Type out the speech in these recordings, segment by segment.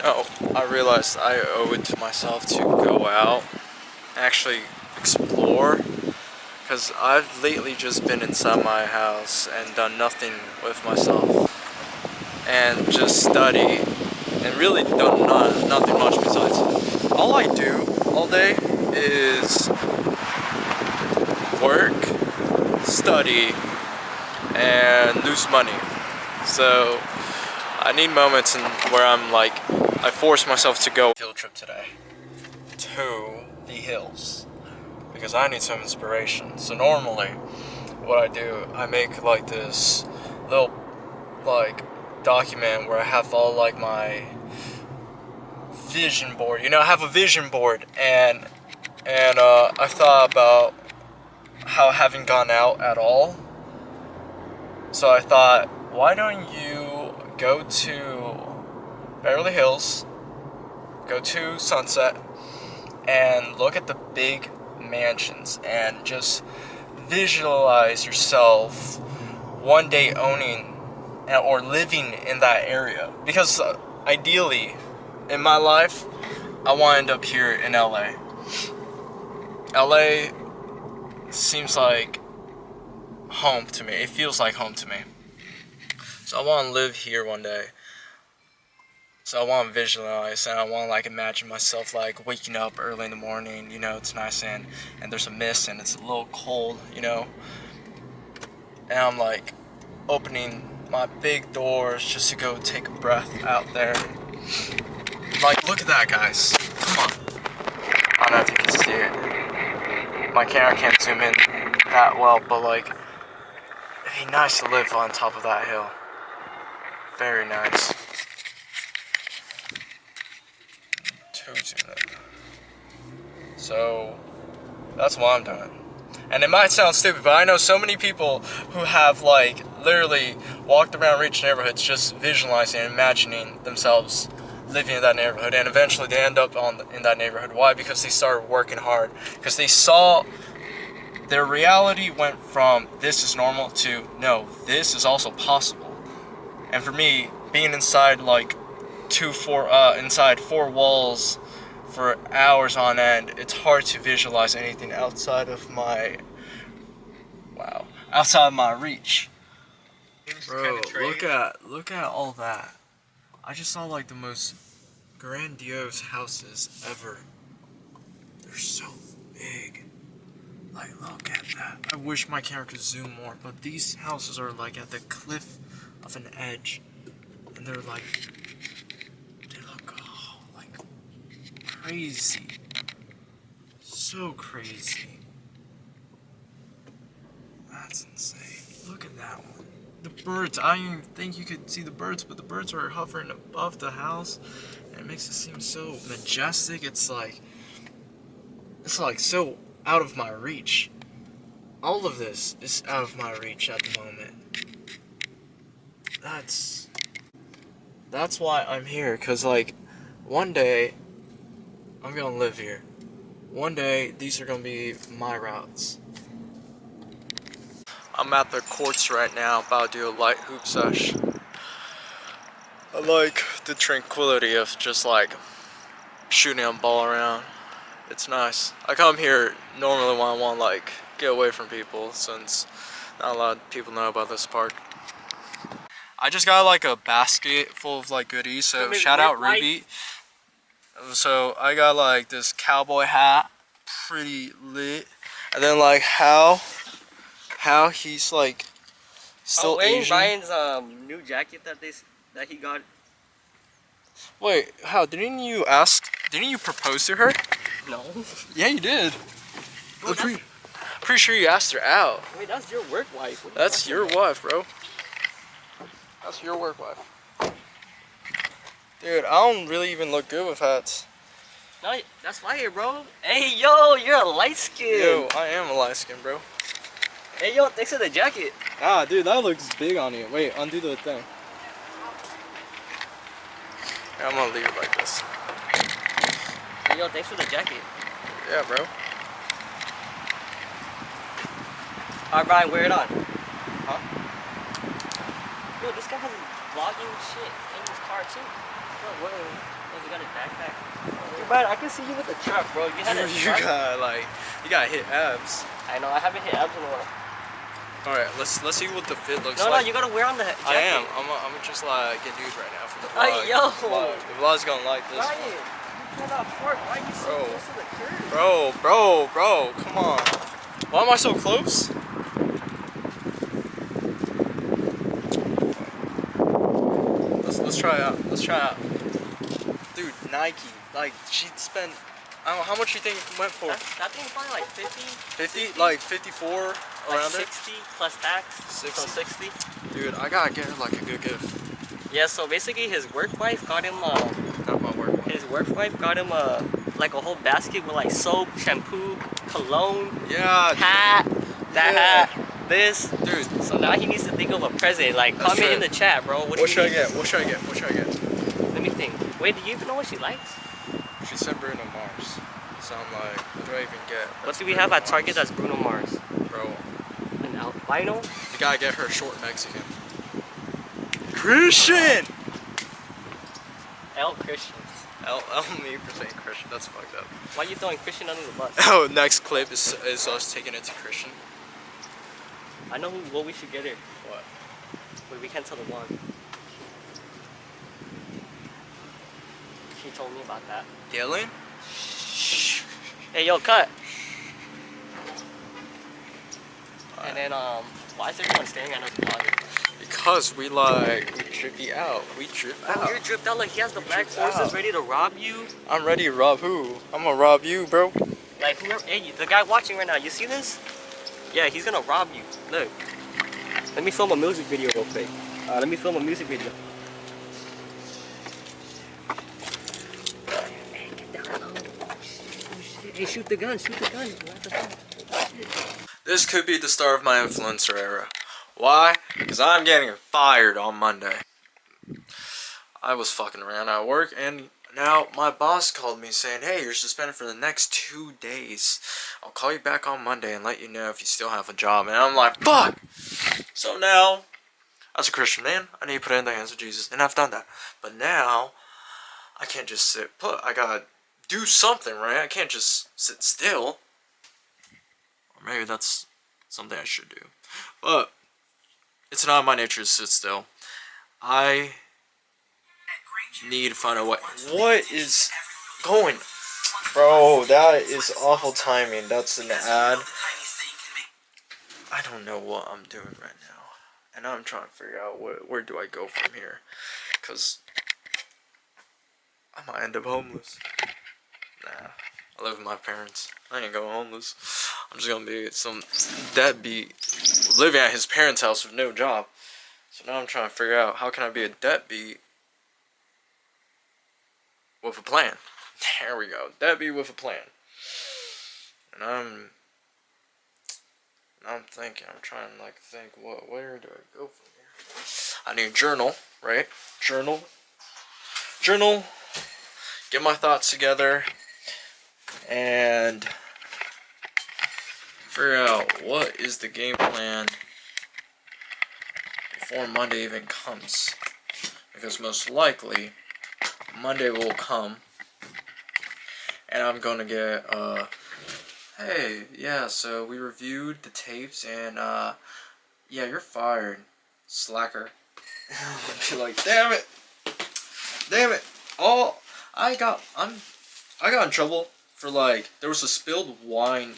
Oh, I realized I owe it to myself to go out, actually explore, because I've lately just been inside my house and done nothing with myself, and just study, and really done nothing much besides. All I do all day is work, study, and lose money. So I need moments where I'm like, I force myself to go field trip today to the hills because I need some inspiration. So normally what I do, I make like this little like document where I have all like my vision board. You know, I have a vision board, and I thought about how I haven't gone out at all. So I thought, why don't you go to Beverly Hills, go to Sunset, and look at the big mansions and just visualize yourself one day owning or living in that area. Because ideally, in my life, I want to end up here in LA. LA seems like home to me. It feels like home to me. So I want to live here one day. So I want to visualize, and I want to like imagine myself like waking up early in the morning, you know, it's nice and there's a mist and it's a little cold, you know. And I'm like opening my big doors just to go take a breath out there. Like, look at that, guys. Come on. I don't know if you can see it. My camera can't zoom in that well, but like, it'd be nice to live on top of that hill. Very nice. So that's what I'm doing. And it might sound stupid, but I know so many people who have like literally walked around rich neighborhoods just visualizing and imagining themselves living in that neighborhood, and eventually they end up in that neighborhood. Why? Because they started working hard, because they saw their reality went from this is normal to no, this is also possible. And for me, being inside like inside four walls for hours on end, it's hard to visualize anything outside of my reach. Bro, look at all that. I just saw like the most grandiose houses ever. They're so big. Like, look at that. I wish my camera could zoom more, but these houses are like at the cliff of an edge, and they're like, they look like crazy. So crazy. That's insane. Look at that one. The birds, I didn't even think you could see the birds, but the birds are hovering above the house, and it makes it seem so majestic. It's like so out of my reach. All of this is out of my reach at the moment. That's why I'm here, cause like one day I'm gonna live here. One day these are gonna be my routes. I'm at the courts right now, about to do a light hoop sesh. I like the tranquility of just like shooting a ball around. It's nice. I come here normally when I want to like get away from people, since not a lot of people know about this park. I just got like a basket full of like goodies, so shout out Ruby. So I got like this cowboy hat, pretty lit, and then like how he's like still Asian. Brian's new jacket that he got. Wait, how? Didn't you propose to her? No. Yeah, you did. Bro, pretty sure you asked her out. Wait, that's your work wife. That's your wife, bro. That's your work wife. Dude, I don't really even look good with hats. No, that's fire, bro. Hey, yo, you're a light skin. Yo, I am a light skin, bro. Hey, yo, thanks for the jacket. Ah, dude, that looks big on you. Wait, undo the thing. Yeah, I'm gonna leave it like this. Hey, yo, thanks for the jacket. Yeah, bro. Alright, Brian, wear it on. Huh? Yo, this guy has vlogging shit in his car. car too. Bro, you got a backpack. Dude, man, I can see you with the truck, bro. You had a truck. You gotta hit abs. I know. I haven't hit abs in a while. All right, let's see what the fit looks No, like. you gotta wear on the jacket. I am. I'm just like a dude right now for the vlog. Hey, yo. The vlog's gonna like this. Ryan, you cannot park. Why are you so Bro. close to the curb? Bro, come on. Why am I so close? Let's try it out. Dude, Nike. Like, she spent, I don't know, how much you think it went for? That thing was probably like 50. 50? Like 54 Like around 60 plus tax. 60. So 60. Dude, I gotta get her like a good gift. Yeah, so basically his work wife got him Not my work one. his work wife got him like a whole basket with like soap, shampoo, cologne, Yeah, hat, that Yeah. hat, this. dude. So now he needs to think of a present. Like, That's comment in right. the chat, bro. What do should I you need? get? What should I get? Let me think. Wait, do you even know what she likes? She said Bruno Mars. So I'm like, what do I even get? What do we have at Target that's Bruno Mars? Bro, An albino? you gotta get her short Mexican. Christian! L Christians. L me for saying Christian, that's fucked up. Why are you throwing Christian under the bus? Oh, next clip is us taking it to Christian. I know what we should get her. What? Wait, we can't tell the one. She told me about that. Dylan? Hey, yo, cut. And then, why is everyone staring at us vlogging? Because we drippy out. We drip Bro, out. you're dripped out like he has the black dripped forces out. ready to rob you. I'm ready to rob who? I'm gonna rob you, bro. Like, whoever, hey, the guy watching right now, you see this? Yeah, he's gonna rob you. Look. Let me film a music video real quick. Let me film a music video. Hey, get down low. Oh, shit. Hey, shoot the gun, shoot the gun. This could be the start of my influencer era. Why? Because I'm getting fired on Monday. I was fucking around at work, and now my boss called me saying, hey, you're suspended for the next 2 days. I'll call you back on Monday and let you know if you still have a job. And I'm like, fuck! So now, as a Christian man, I need to put it in the hands of Jesus, and I've done that. But now, I can't just sit put. I gotta do something, right? I can't just sit still. Or maybe that's something I should do. But it's not my nature to sit still. I need to find a way. What is going? Bro, that is awful timing. That's an ad. I don't know what I'm doing right now. And I'm trying to figure out where do I go from here. Because I might end up homeless. Nah. I live with my parents. I ain't going homeless. I'm just gonna be some deadbeat living at his parents' house with no job. So now I'm trying to figure out how can I be a deadbeat with a plan. There we go. Deadbeat with a plan. And I'm thinking. I'm trying to think. Where do I go from here? I need a journal, right? Journal. Get my thoughts together. And figure out what is the game plan before Monday even comes. Because most likely, Monday will come. And I'm gonna get, hey, yeah, so we reviewed the tapes and, yeah, you're fired, slacker. I'll be like, damn it. Oh, I got in trouble for there was a spilled wine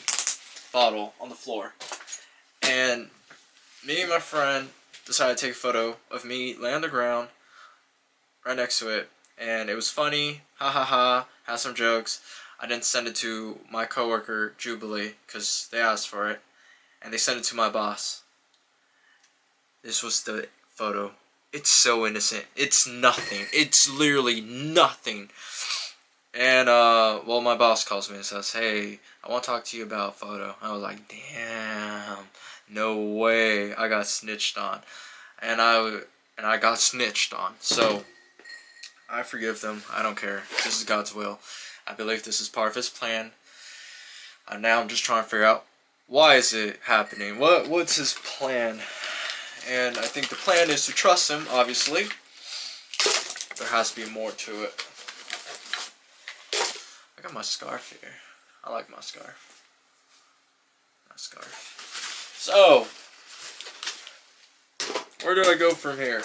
bottle on the floor. And me and my friend decided to take a photo of me laying on the ground right next to it. And it was funny, ha ha ha, had some jokes. I didn't send it to my coworker, Jubilee, because they asked for it. And they sent it to my boss. This was the photo. It's so innocent. It's nothing. It's literally nothing. And, well, my boss calls me and says, hey, I want to talk to you about a photo. I was like, damn, no way. I got snitched on. And I got snitched on. So, I forgive them. I don't care. This is God's will. I believe this is part of His plan. And now I'm just trying to figure out, why is it happening? What's His plan? And I think the plan is to trust Him, obviously. there has to be more to it. I got my scarf here. I like my scarf. So, where do I go from here?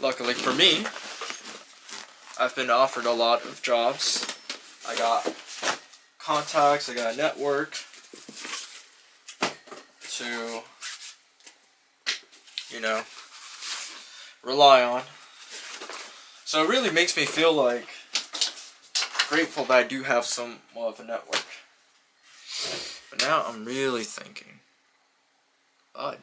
Luckily for me, I've been offered a lot of jobs. I got contacts, I got a network to, you know, rely on. So it really makes me feel like grateful that I do have somewhat of a network. But now I'm really thinking, bud,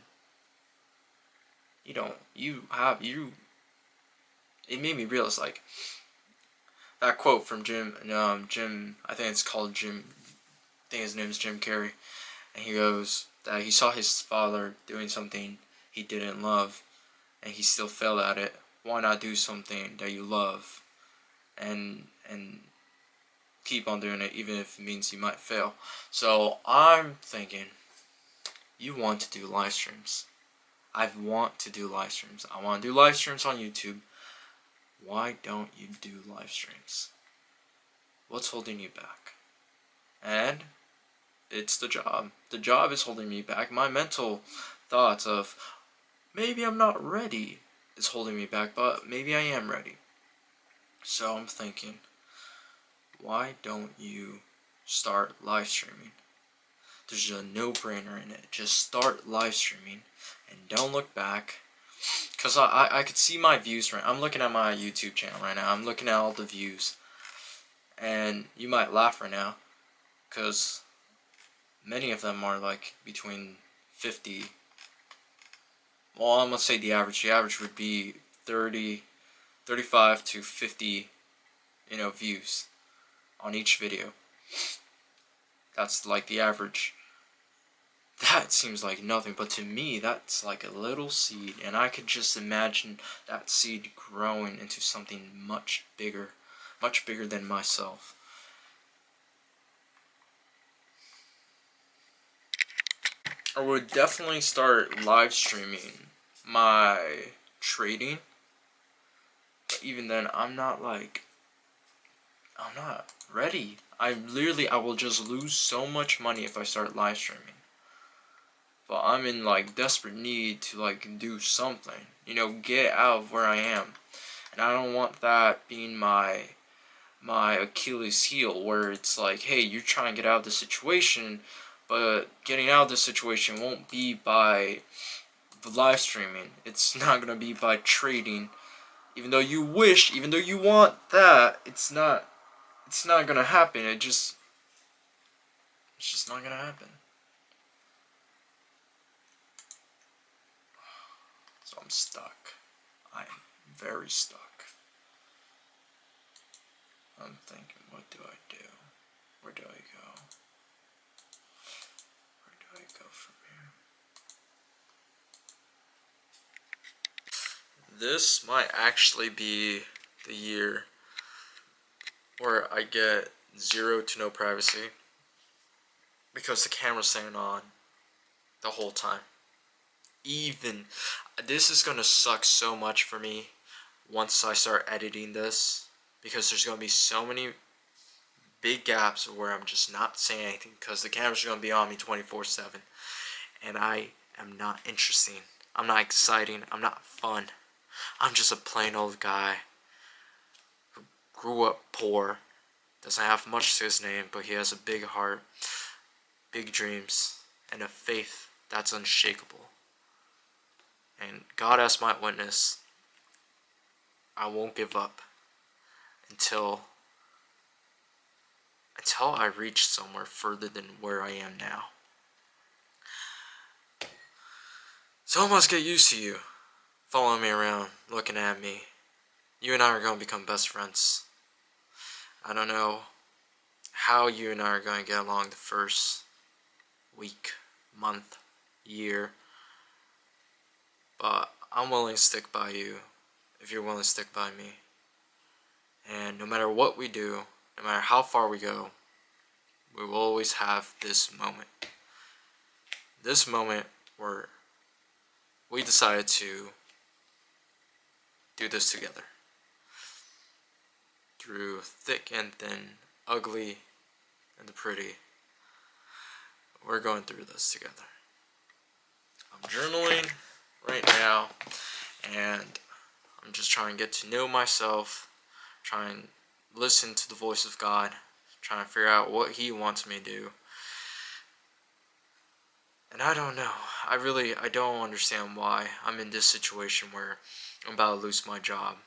it made me realize, like, that quote from Jim, I think it's called Jim, I think his name is Jim Carrey, and he goes that he saw his father doing something he didn't love, and he still failed at it. Why not do something that you love, and keep on doing it, even if it means you might fail? So I'm thinking, you want to do live streams. I want to do live streams. I want to do live streams on YouTube. Why don't you do live streams? What's holding you back? And it's the job. The job is holding me back. My mental thoughts of maybe I'm not ready is holding me back, but maybe I am ready. So I'm thinking, why don't you start live streaming? There's a no-brainer in it. Just start live streaming and don't look back. Because I could see my views right now. I'm looking at my YouTube channel right now. I'm looking at all the views. And you might laugh right now, because many of them are like between 50. Well, I'm going to say the average. The average would be 35 to 50, views on each video. That's like the average. That seems like nothing, but to me, that's like a little seed, and I could just imagine that seed growing into something much bigger than myself. I would definitely start live streaming my trading, but even then, I'm not ready. I will just lose so much money if I start live streaming. But I'm in like desperate need to like do something, get out of where I am, and I don't want that being my Achilles heel, where it's like, hey, you're trying to get out of the situation, but getting out of the situation won't be by the live streaming. It's not gonna be by trading, even though you want that. It's not gonna happen. It's just not gonna happen. So I'm stuck. I am very stuck. I'm thinking, what do I do? Where do I go? Where do I go from here? This might actually be the year where I get 0 to no privacy, because the camera's staying on the whole time. This is gonna suck so much for me once I start editing this, because there's gonna be so many big gaps where I'm just not saying anything, because the camera's gonna be on me 24/7, and I am not interesting. I'm not exciting. I'm not fun. I'm just a plain old guy who grew up poor, doesn't have much to his name, but he has a big heart, big dreams, and a faith that's unshakable. And God as my witness, I won't give up until I reach somewhere further than where I am now. So I must get used to you following me around, looking at me. You and I are going to become best friends. I don't know how you and I are going to get along the first week, month, year, but I'm willing to stick by you if you're willing to stick by me. And no matter what we do, no matter how far we go, we will always have this moment. This moment where we decided to do this together. Through thick and thin, ugly and the pretty, we're going through this together. I'm journaling right now, and I'm just trying to get to know myself, try and listen to the voice of God, trying to figure out what He wants me to do. And I don't know. I don't understand why I'm in this situation where I'm about to lose my job.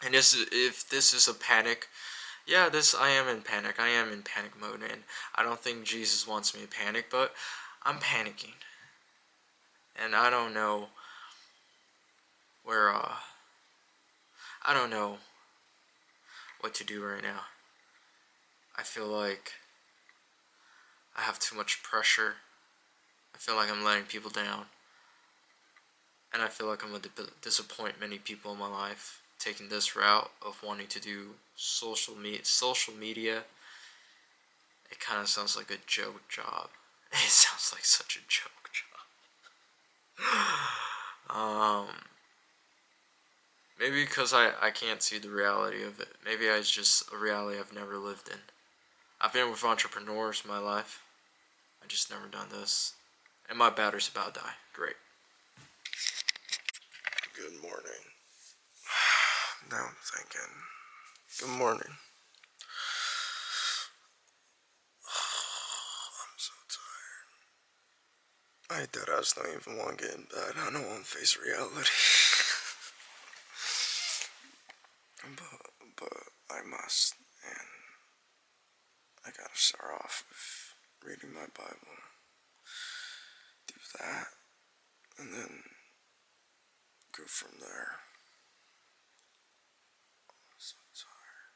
And if this is a panic, yeah, I am in panic. I am in panic mode, and I don't think Jesus wants me to panic, but I'm panicking. And I don't know where, I don't know what to do right now. I feel like I have too much pressure. I feel like I'm letting people down. And I feel like I'm going to disappoint many people in my life taking this route of wanting to do social media. It kind of sounds like a joke job. It sounds like such a joke job. Maybe because I can't see the reality of it. Maybe it's just a reality I've never lived in. I've been with entrepreneurs in my life. I just never done this. And my battery's about to die. Great. Good morning. Now I'm thinking. Good morning. I'm so tired. I deadass don't even want to get in bed. I don't want to face reality. but I must, and I gotta start off with reading my Bible. Do that, and then go from there. I'm so tired.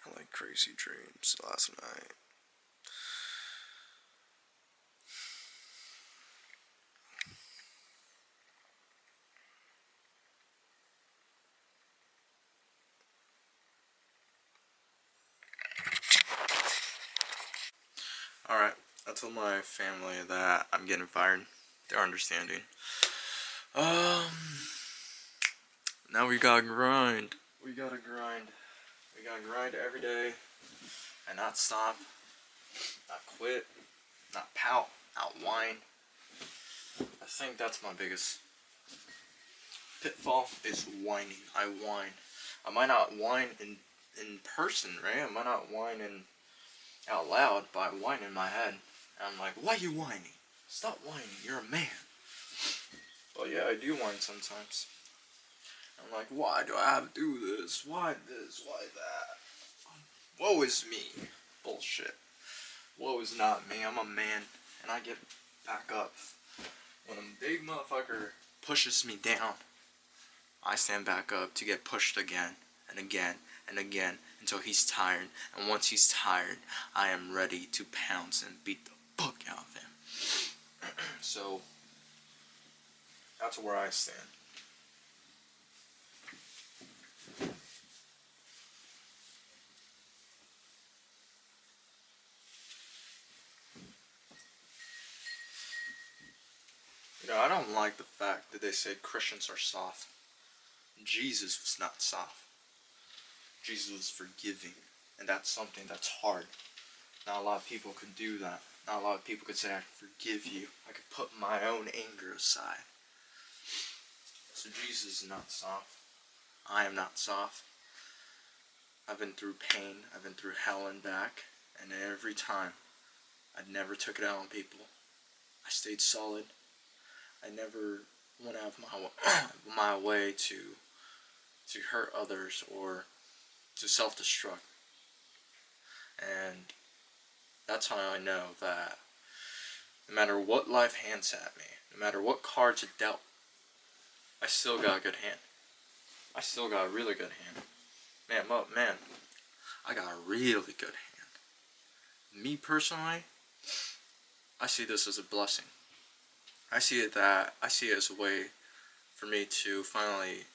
I had crazy dreams last night. Alright, I told my family that I'm getting fired. They're understanding. Now we gotta grind. We gotta grind every day and not stop, not quit, not pout, not whine. I think that's my biggest pitfall is whining. I whine. I might not whine in person, right? I might not whine out loud, but I whine in my head. And I'm like, why are you whining? Stop whining. You're a man. Well, yeah, I do whine sometimes. I'm like, why do I have to do this? Why this? Why that? Woe is me. Bullshit. Woe is not me. I'm a man, and I get back up. When a big motherfucker pushes me down, I stand back up to get pushed again and again and again until he's tired. And once he's tired, I am ready to pounce and beat the fuck out of him. So, that's where I stand. You know, I don't like the fact that they say Christians are soft. Jesus was not soft. Jesus was forgiving. And that's something that's hard. Not a lot of people could do that. Not a lot of people could say, I forgive you. I could put my own anger aside. So Jesus is not soft. I am not soft. I've been through pain. I've been through hell and back. And every time, I never took it out on people. I stayed solid. I never went out of my way to hurt others or to self-destruct. And that's how I know that no matter what life hands at me, no matter what cards are dealt, I still got a good hand. I still got a really good hand. Man, I got a really good hand. Me personally, I see this as a blessing. I see it as a way for me to finally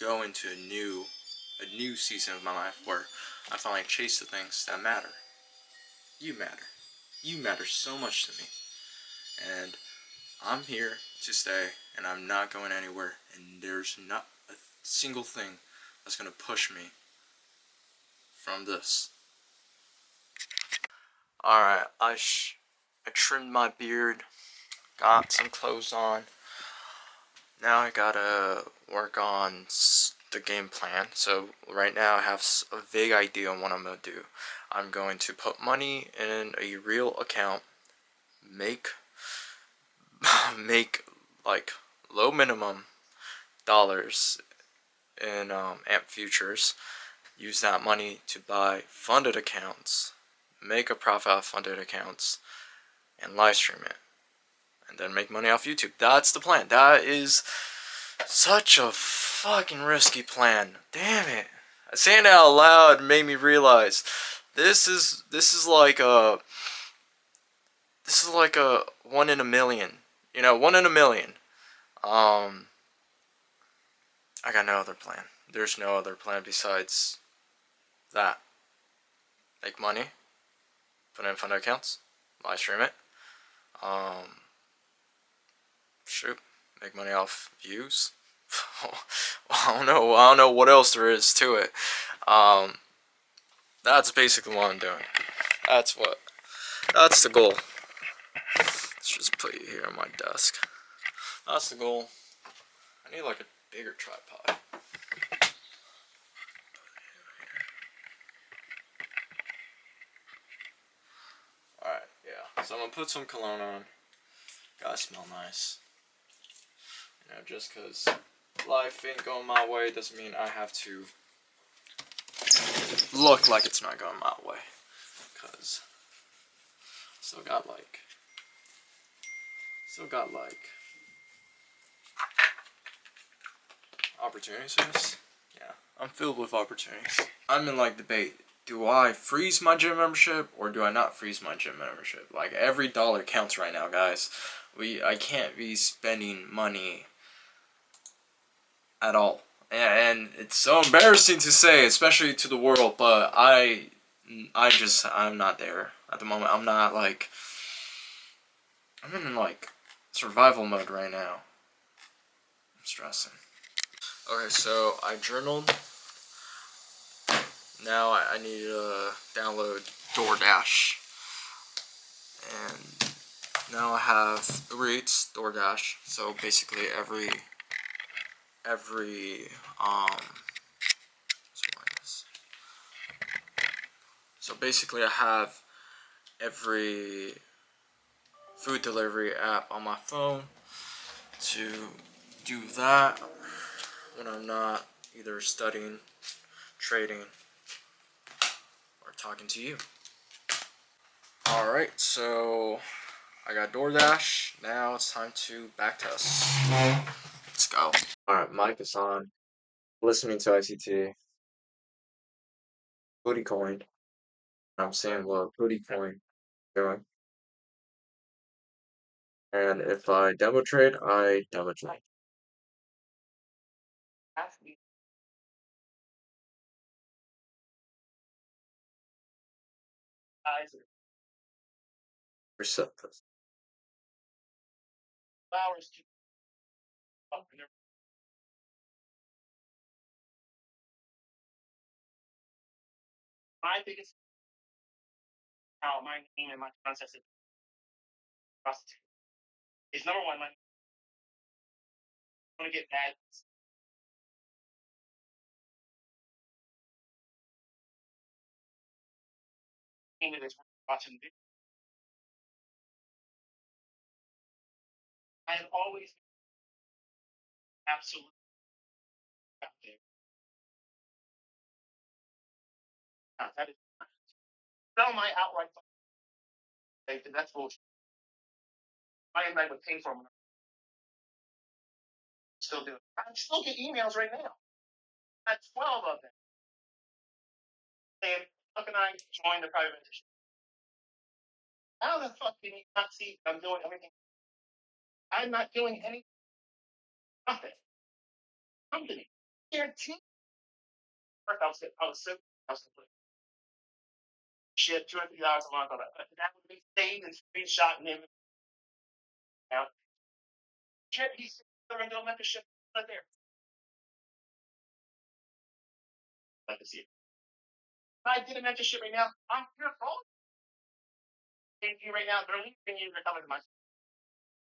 go into a new season of my life where I finally chase the things that matter. You matter. You matter so much to me. And I'm here to stay, and I'm not going anywhere, and there's not a single thing that's gonna push me from this. Alright, I trimmed my beard, got some clothes on. Now I gotta work on the game plan. So right now I have a vague idea on what I'm gonna do. I'm going to put money in a real account, make make like low minimum dollars in AMP futures, use that money to buy funded accounts, make a profit off funded accounts, and live stream it, and then make money off YouTube. That's the plan. That is such a fucking risky plan. Damn it. Saying it out loud made me realize this is like a one in a million. You know, 1 in a million. I got no other plan. There's no other plan besides that. Make money, put in fund accounts, live stream it. Shoot, make money off views. I don't know what else there is to it. That's basically what I'm doing. That's the goal. Let's just put you here on my desk. That's the goal. I need like a bigger tripod. Alright, yeah. So I'm gonna put some cologne on. Gotta smell nice. You know, just cause life ain't going my way doesn't mean I have to look like it's not going my way. Cause still got like opportunities for this. Yeah, I'm filled with opportunities. I'm in like debate. Do I freeze my gym membership or do I not freeze my gym membership? Like every dollar counts right now, guys. I can't be spending money at all. And it's so embarrassing to say, especially to the world, but I'm not there at the moment. I'm in like survival mode right now. I'm stressing. Okay, so I journaled. Now I need to download DoorDash. And now I have Uber Eats, DoorDash. So basically every so basically I have every food delivery app on my phone to do that when I'm not either studying, trading, or talking to you. Alright, so I got DoorDash. Now it's time to backtest. Let's go. Alright, mic is on. Listening to ICT. Booty coin. I'm seeing what booty coin doing. And if I demo trade, I demo trade. Reset this. My biggest my game and my concept is prostitute. Is number one, like, I want to get bad. Into this watching video. I have always absolutely out there. That is sell my outright. That's bullshit. I am would pay for them. Still do it. I still get emails right now. I have 12 of them saying, how can I join the private mentorship? How the fuck can you not see I'm doing everything? I'm not doing anything. Nothing. Company. Guarantee. First, I was complete. Shit, $2 or $3 a month on that. That would be saved and screenshot and image. He's going to do a membership right there. Like to see it. If I did a mentorship right now, I'm your fault. Thank you right now, Bernie. Can you recover to my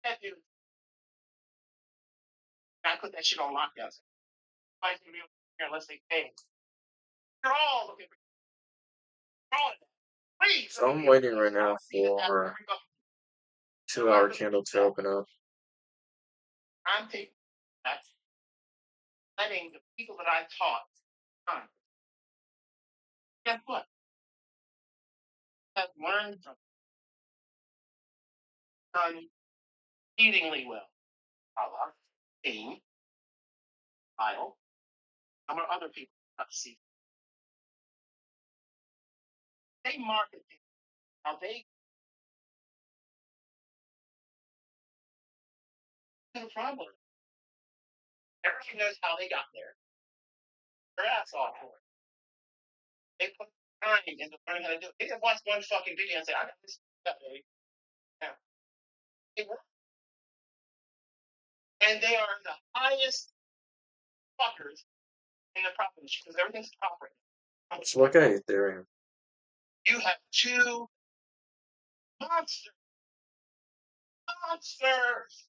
that dude? I put that shit on lockdown. Nobody's gonna be here unless they pay. You're all looking for all please. So I'm waiting right now for 2-hour candle to open up. I'm taking that, letting the people that I taught time. Guess what? Have learned from done exceedingly well. Allah, King, Bible, some are other people not see. They market it. How they the problem. Everybody knows how they got there. Their ass off for it. They put time into learning how to do it. They didn't watch one fucking video and say, I got this stuff, baby. Yeah. They work. And they are the highest fuckers in the province because everything's operating. Let's look at Ethereum. You have two monsters. Monsters!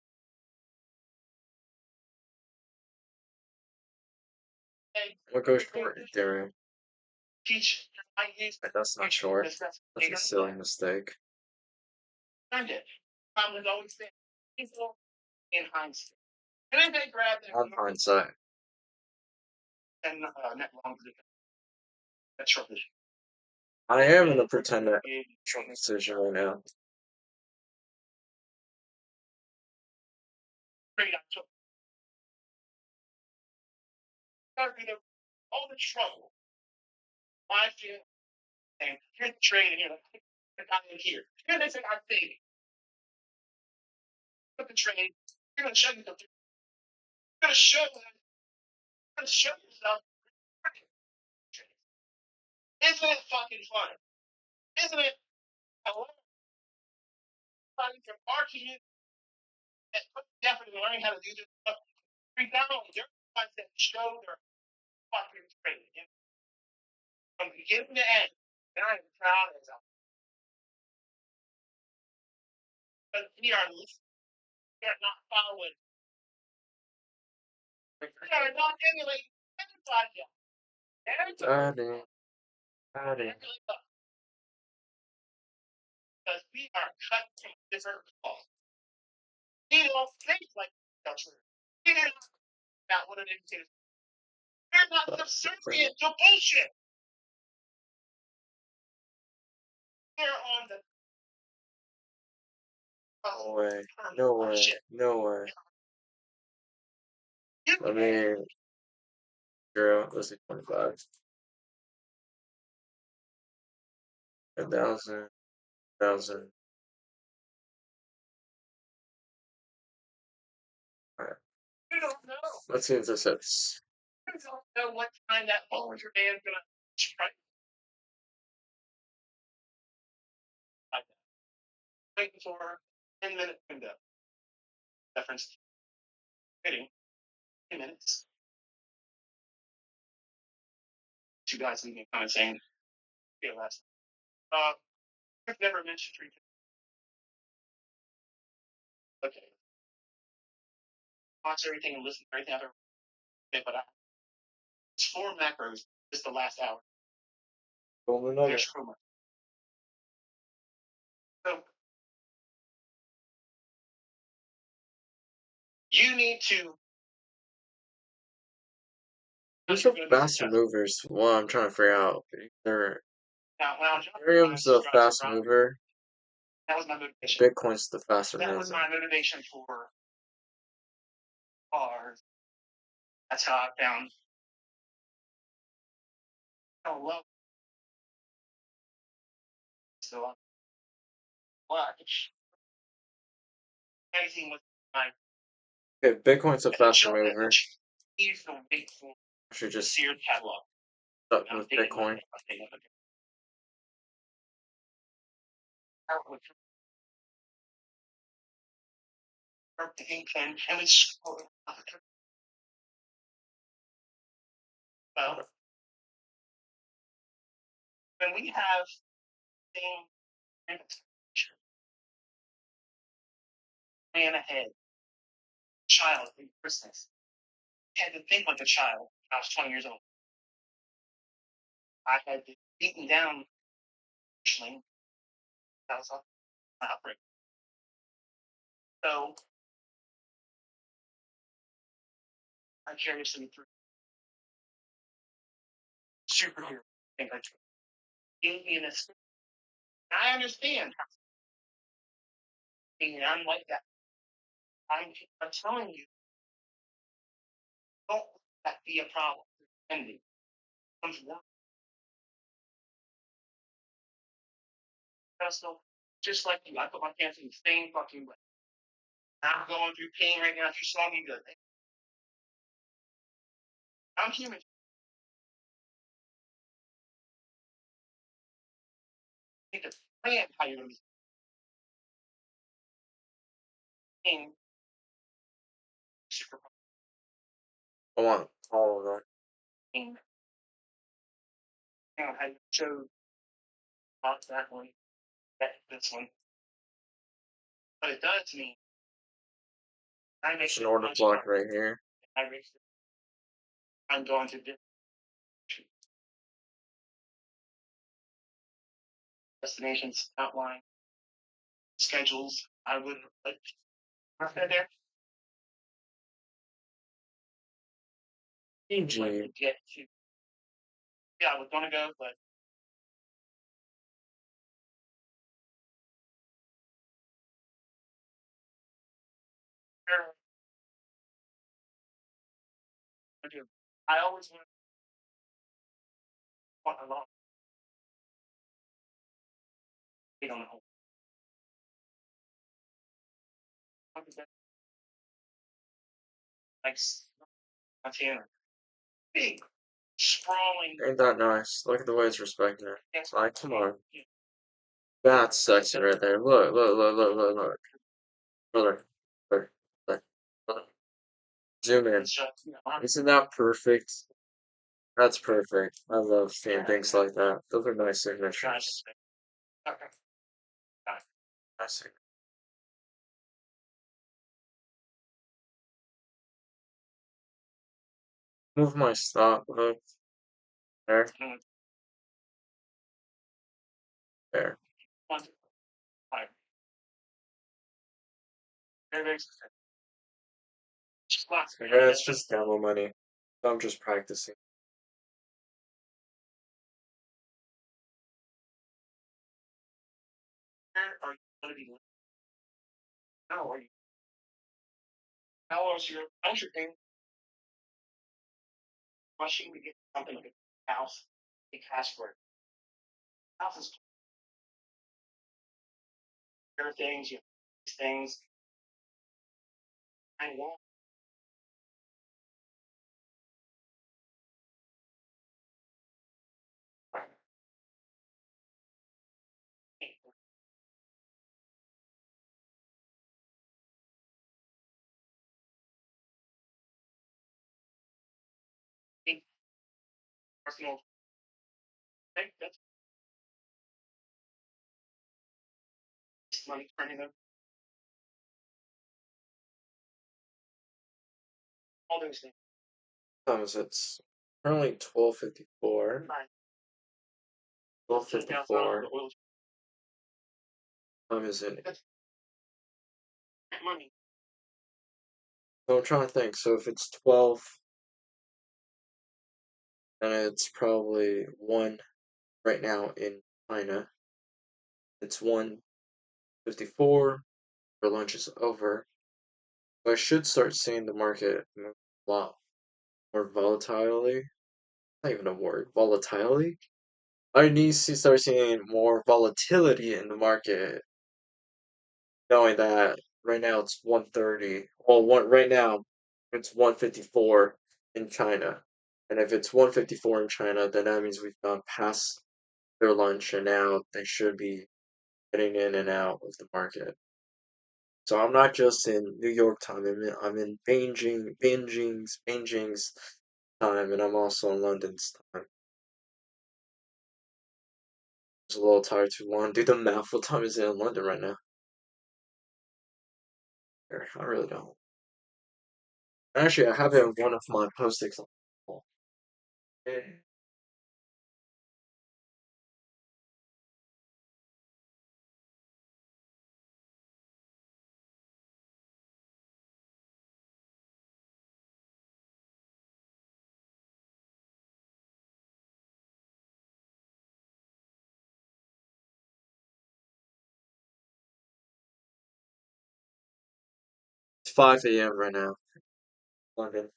What goes short Ethereum? Teach I use That's not short. That's a silly mistake. Learned it. Problem has always been people in hindsight. And then they grab that On hindsight. and net long position. That's short vision. I am gonna pretend that short decision right now. Straight up took. All the trouble. Watching and here's the trade and you're like, I got in here. Here they say I'm saving. Put the trade. You're gonna show you something. You're gonna show them. You're gonna show yourself. Isn't it fucking fun? Isn't it? Somebody from our community that put the effort in learning how to do this stuff. Rebound. They're the ones that show their fucking trade. From beginning to end. And I am proud as a but we are listening. We are not following. We are not emulating anybody else. Because we are cut from different cloth. We don't think like culture. We don't about what it is. We're not subservient to bullshit. We're on the No way. No way. No way. I mean, girl, let's see, 25. 1,000. 1,000. Alright. You don't know. Let's see if this hits. You don't know what time that Bollinger Band's gonna strike. Like that. Waiting for 10-minute window. Reference hitting 10 minutes. Two guys leaving kind of saying, yeah, last. I've never mentioned treatment. Okay. Watch everything and listen to everything I've ever. Okay, but it's 4 macros just the last hour. There's Chroma. So you need to. Who's the faster movers? Well, I'm trying to figure out. Either Now, when I was Ethereum's the fast mover. That was my motivation. Bitcoin's the faster mover. That was my motivation for bars. That's how I found. Oh, well. So, watch. Anything with my. Okay, Bitcoin's a faster mover. He's the big fool. I should just Seared catalog. stuck with Bitcoin. our pink and we scroll. Well, when we have thing plan ahead, child in Christmas, I had to think like a child when I was 20 years old. I had to beaten down emotionally. That was an outbreak. So I carry this through superhero. I think I gave me this. I understand. And I'm like that. I'm telling you, don't let that be a problem. Ending. Comes work. So just like you, I put my hands in the same fucking way. I'm going through pain right now. If you saw me, good. I'm human. You need to plan how you're going to be pain. Super I want all of that. pain. You know, how you chose not that one, this one. But it does mean I make There's an order block right here. I make I'm going to different destinations, outline schedules. I would like there. PG. Get to yeah, I was gonna go, but I do. I always want a lot. They don't know. Like Montana, big, sprawling. Ain't that nice? Look at the way it's respecting her. It's like, come on. That's sexy right there. Look, look, look, look, look, look. Brother, brother, brother, brother. Zoom in. Isn't that perfect? That's perfect. I love seeing things like that. Those are nice signatures. Nice signature. Move my stop hook. There. There. Yeah, it's just demo money. I'm just practicing. Are you going to be? How are you? How is your thing? Rushing to get something like a house, a cash for it. House is there things, you know, these things. I want. Personal. That's money turning them. All those things. Times it's currently 12:54. 12:54. Time is it? Money. So I'm trying to think. So if it's 12, then it's probably 1 right now in China. It's 1:54. For lunch is over. So I should start seeing the market move a lot more volatilely. Not even a word. Volatilely? I need to start seeing more volatility in the market, knowing that right now it's 1:30. Well, right now it's 1:54 in China. And if it's 1:54 in China, then that means we've gone past their lunch and now they should be getting in and out of the market. So I'm not just in New York time. I'm in Beijing's time, and I'm also in London's time. I was a little tired to want to do the math. What time is it in London right now? Here, I really don't. Actually, I have it in one of my post-its on the wall. Eh, 5 a.m. right now, London.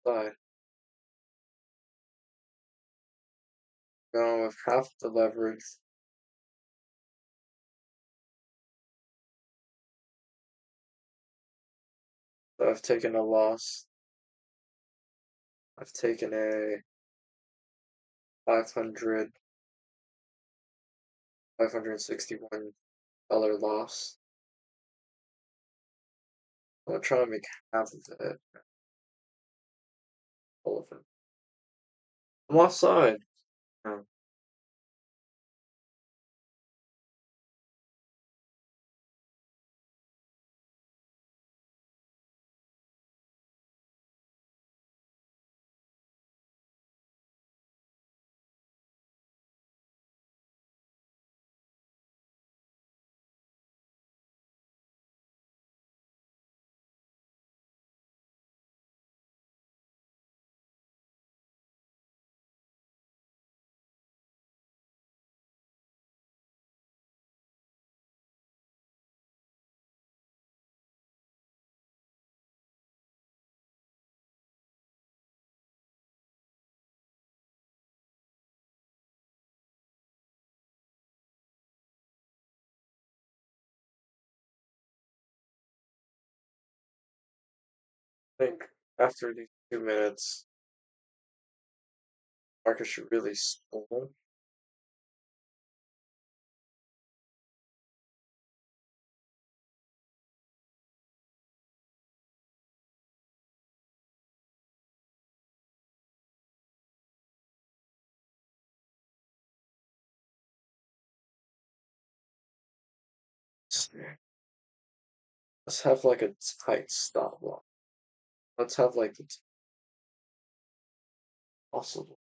But going with half the leverage. So I've taken a loss. I've taken a 500, $561 loss. I'm gonna try to make half of it, all of it. I'm offside. Oh, I think after these 2 minutes, market should really spool. Let's have like a tight stop loss. Let's have like the possible.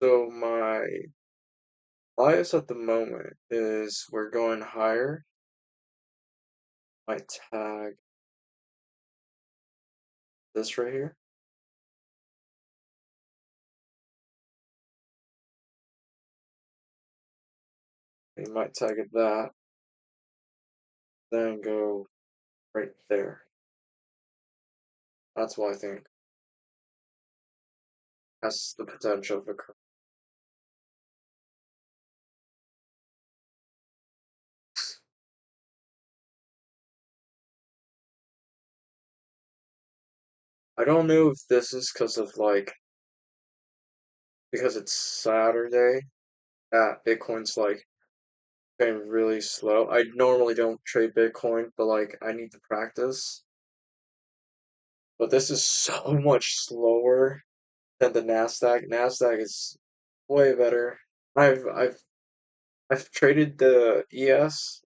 So my bias at the moment is we're going higher. My tag this right here. You might tag it that, then go right there. That's what I think has the potential of occurring. I don't know if this is because it's Saturday that Bitcoin's like going really slow. I normally don't trade Bitcoin, but like I need to practice. But this is so much slower than the Nasdaq. Nasdaq is way better. I've traded the ES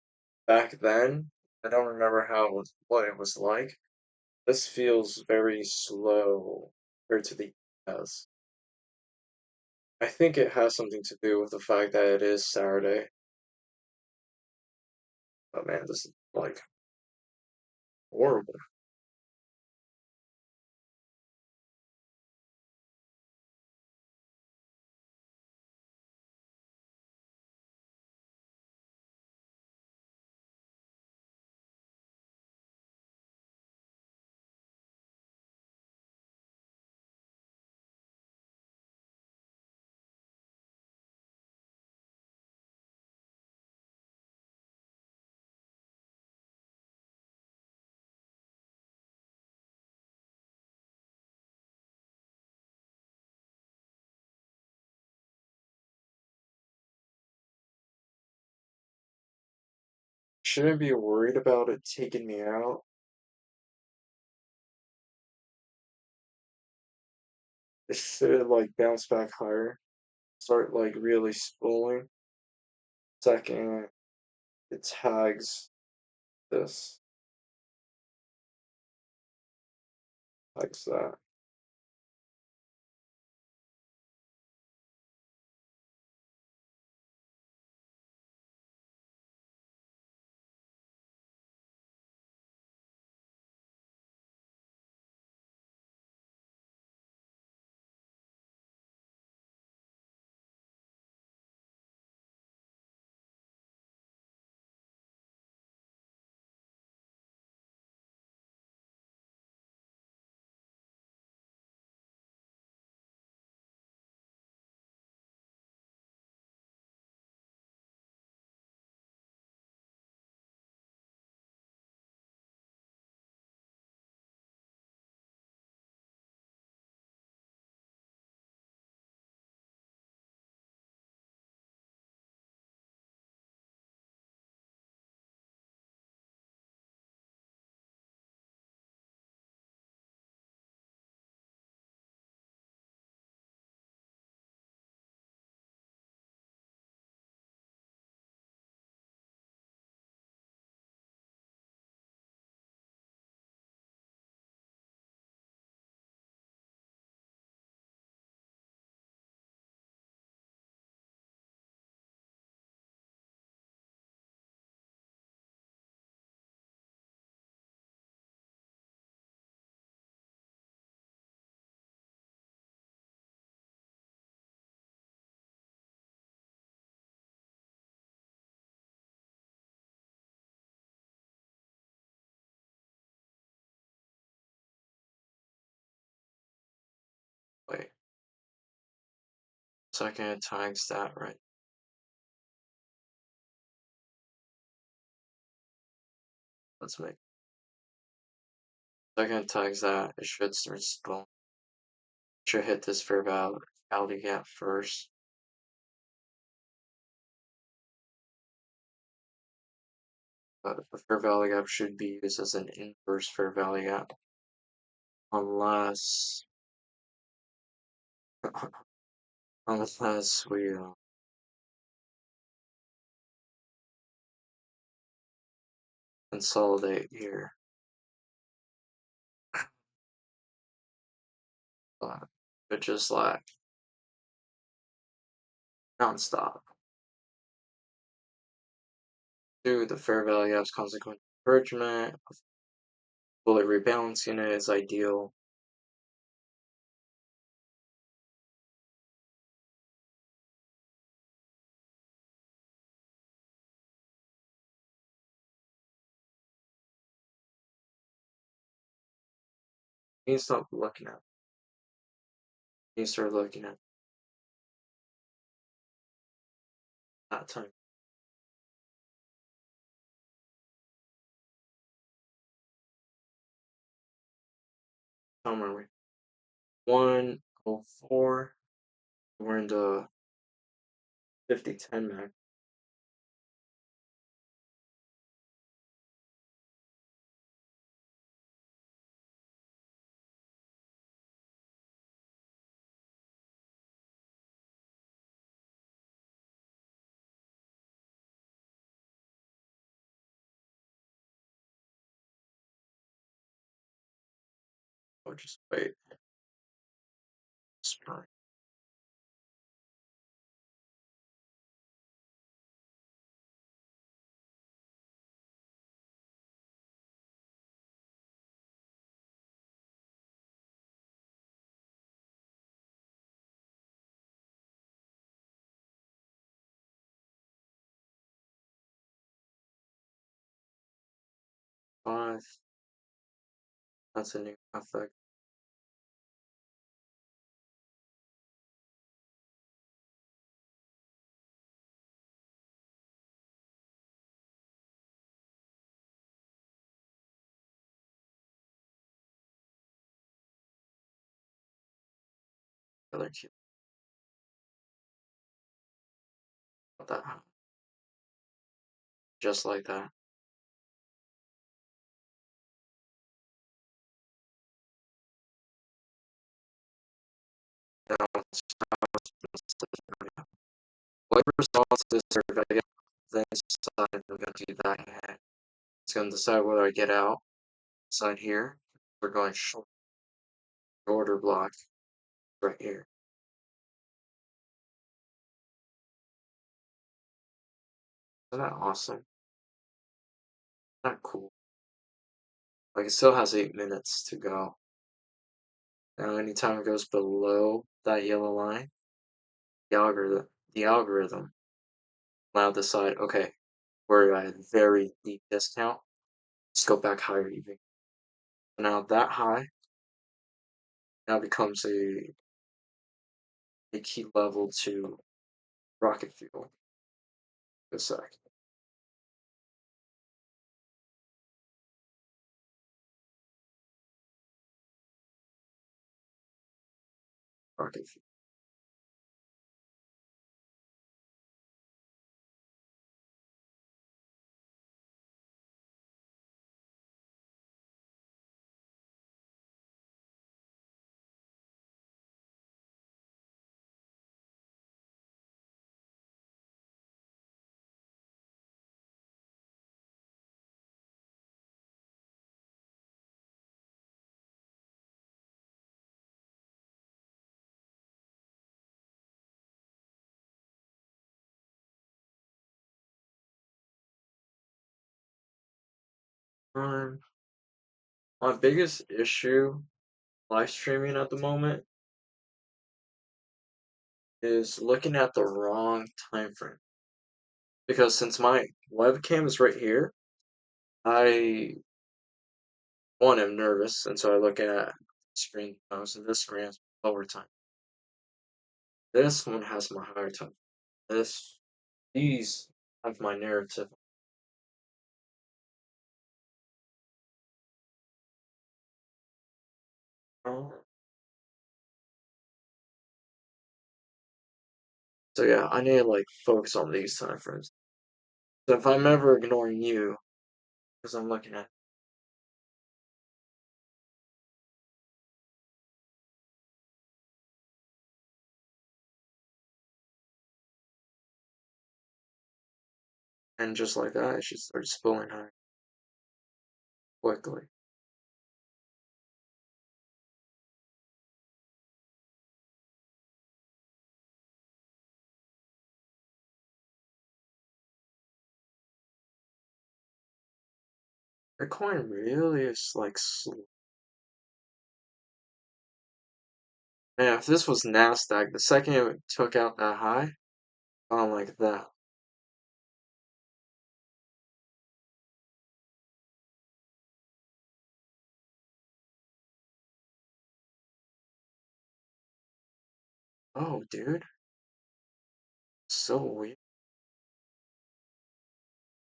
back then. I don't remember what it was like. This feels very slow compared to the ES. I think it has something to do with the fact that it is Saturday. Oh man, this is like horrible. Shouldn't be worried about it taking me out. It should like bounce back higher, start like really spooling. Second, it tags this, tags that. Wait, second it tags that, right? Let's make second it tags that, it should start spooling. Should hit this fair value gap first. But the fair value gap should be used as an inverse fair value gap. Unless unless we consolidate here. But just like non-stop. Two, the fair value gaps consequent encouragement. Fully rebalancing it is ideal. You need to stop looking at. You need to start looking at that time. How are we? 104. We're in the 50-10 max. Oh, just wait. Spring. 5. That's a new effect. Really cute. That just like that. Now flavor sauces are vegan. Then decide we're gonna do that hand. It's gonna decide whether I get out. Side here. We're going shorter block right here. Isn't that awesome? Isn't that cool? Like it still has 8 minutes to go. Now anytime it goes below that yellow line, the algorithm now decide, okay, we're at a very deep discount. Let's go back higher even. Now that high now becomes a key level to rocket fuel. A sec. Rocket fuel. Um, my biggest issue live streaming at the moment is looking at the wrong time frame. Because since my webcam is right here, I one am nervous, and so I look at screen. Oh, so this screen has lower time. This one has my higher time. These have my narrative. Oh. So yeah, I need to like focus on these time frames. So if I'm ever ignoring you, because I'm looking at, and just like that, it should start spilling high quickly. Bitcoin really is like slow. Man, if this was Nasdaq, the second it took out that high, gone like that. Oh, dude, so weird.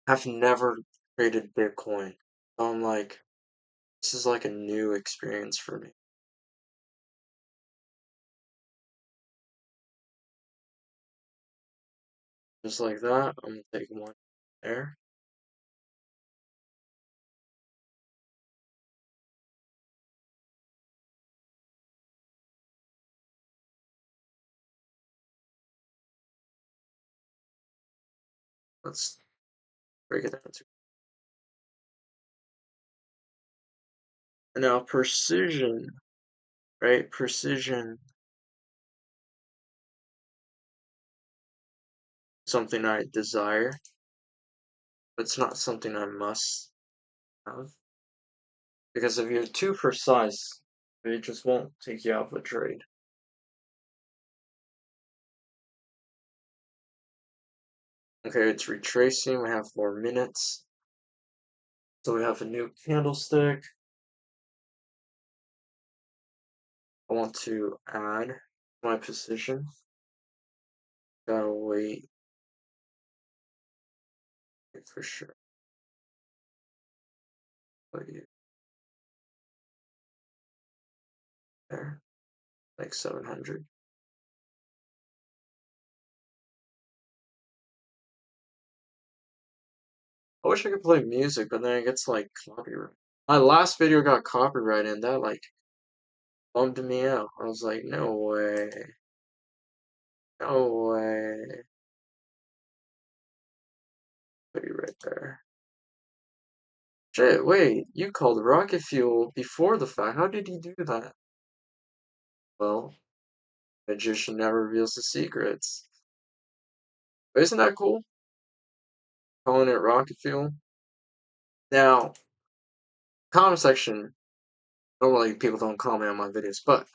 I've never traded Bitcoin. So I'm like, this is like a new experience for me. Just like that, I'm gonna take one there. Let's break it down to. And now precision, right? Precision, something I desire, but it's not something I must have. Because if you're too precise, it just won't take you out of a trade. Okay, it's retracing. We have 4 minutes. So we have a new candlestick. I want to add my position. Gotta wait for sure. Wait there, like 700. I wish I could play music, but then it gets like copyright. My last video got copyrighted, and that like bummed me out. I was like, no way, no way. Put you right there. Shit, wait, you called rocket fuel before the fact. How did you do that? Well, magician never reveals the secrets. But isn't that cool? Calling it rocket fuel. Now, comment section. Normally people don't comment on my videos, but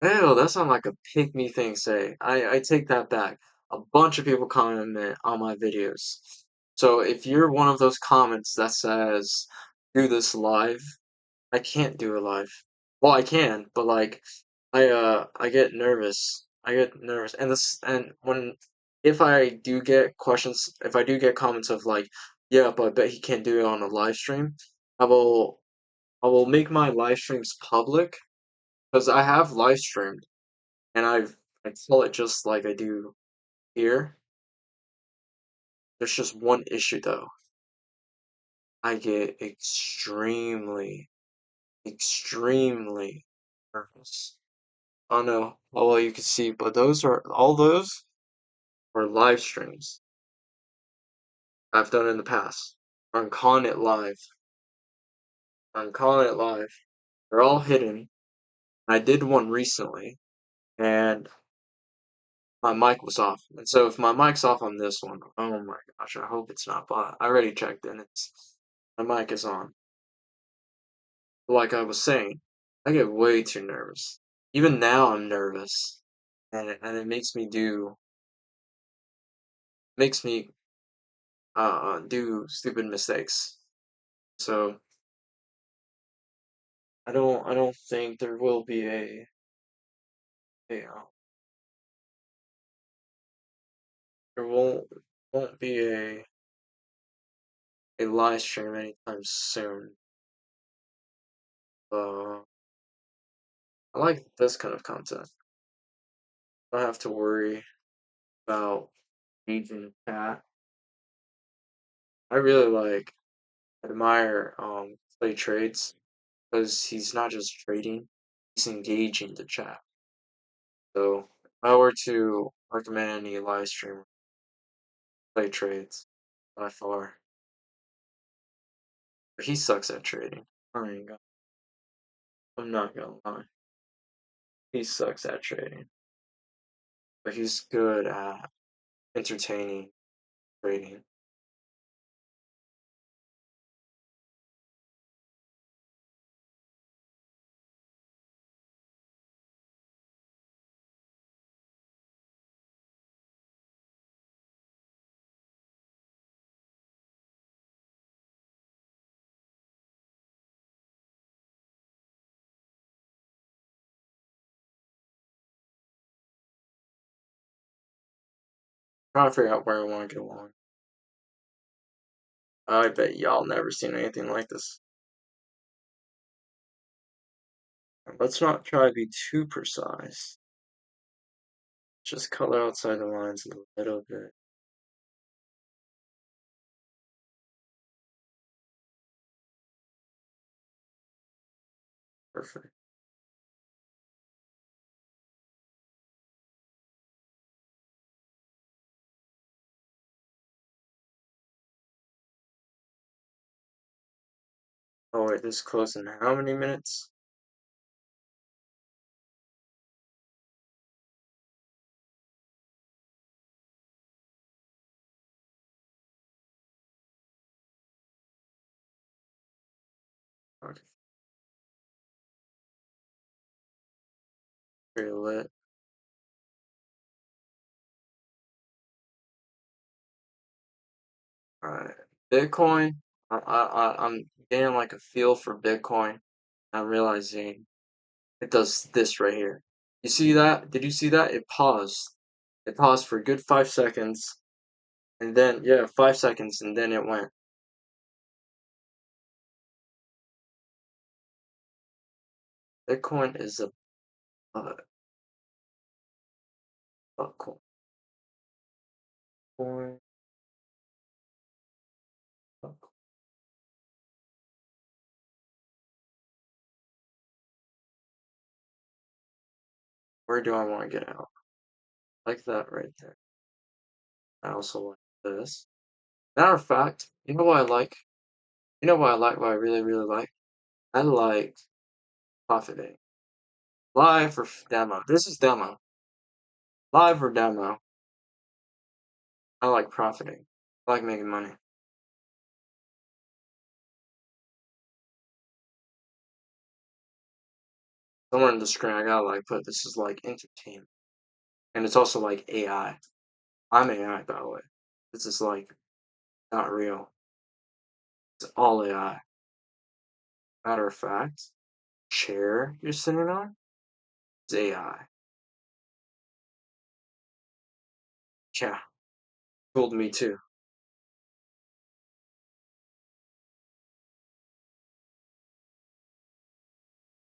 ew, that sounds like a pick me thing to say. I take that back. A bunch of people comment on my videos. So if you're one of those comments that says do this live, I can't do it live. Well, I can, but like I get nervous. I get nervous. And when if I do get questions, if I do get comments of like, yeah, but I bet he can't do it on a live stream, I will I will make my live streams public because I have live streamed and I tell it just like I do here. There's just one issue though. I get extremely nervous. Oh no, oh well you can see, but those are live streams I've done in the past. I'm calling it live. I'm calling it live. They're all hidden. I did one recently, and my mic was off. And so if my mic's off on this one, oh my gosh, I hope it's not bot. I already checked and it's my mic is on. But like I was saying, I get way too nervous. Even now I'm nervous. And it makes me do stupid mistakes. So I don't think there will be a there won't be a live stream anytime soon. I like this kind of content. I don't have to worry about engaging chat. I really admire Play Trades because he's not just trading, he's engaging the chat. So if I were to recommend any live streamer, Play Trades by far. But he sucks at trading. I'm not gonna lie. He sucks at trading. But he's good at entertaining trading. Trying to figure out where I want to get along. I bet y'all never seen anything like this. Let's not try to be too precise. Just color outside the lines a little bit. Perfect. Oh wait, this closed in how many minutes? Okay, pretty lit. Alright. Bitcoin, I'm getting like a feel for Bitcoin. I'm realizing it does this right here. You see that? Did you see that? It paused. It paused for a good 5 seconds, and then yeah, 5 seconds, and then it went. Bitcoin is a coin. Coin. Where do I want to get out? Like that right there. I also like this. Matter of fact, you know what I like? You know what I like? What I really, really like? I like profiting. Live or demo? This is demo. Live or demo? I like profiting. I like making money. Somewhere in the screen, I gotta like put this is like entertainment, and it's also like AI. I'm AI, by the way. This is like not real. It's all AI. Matter of fact, chair you're sitting on is AI. Yeah, fooled me too.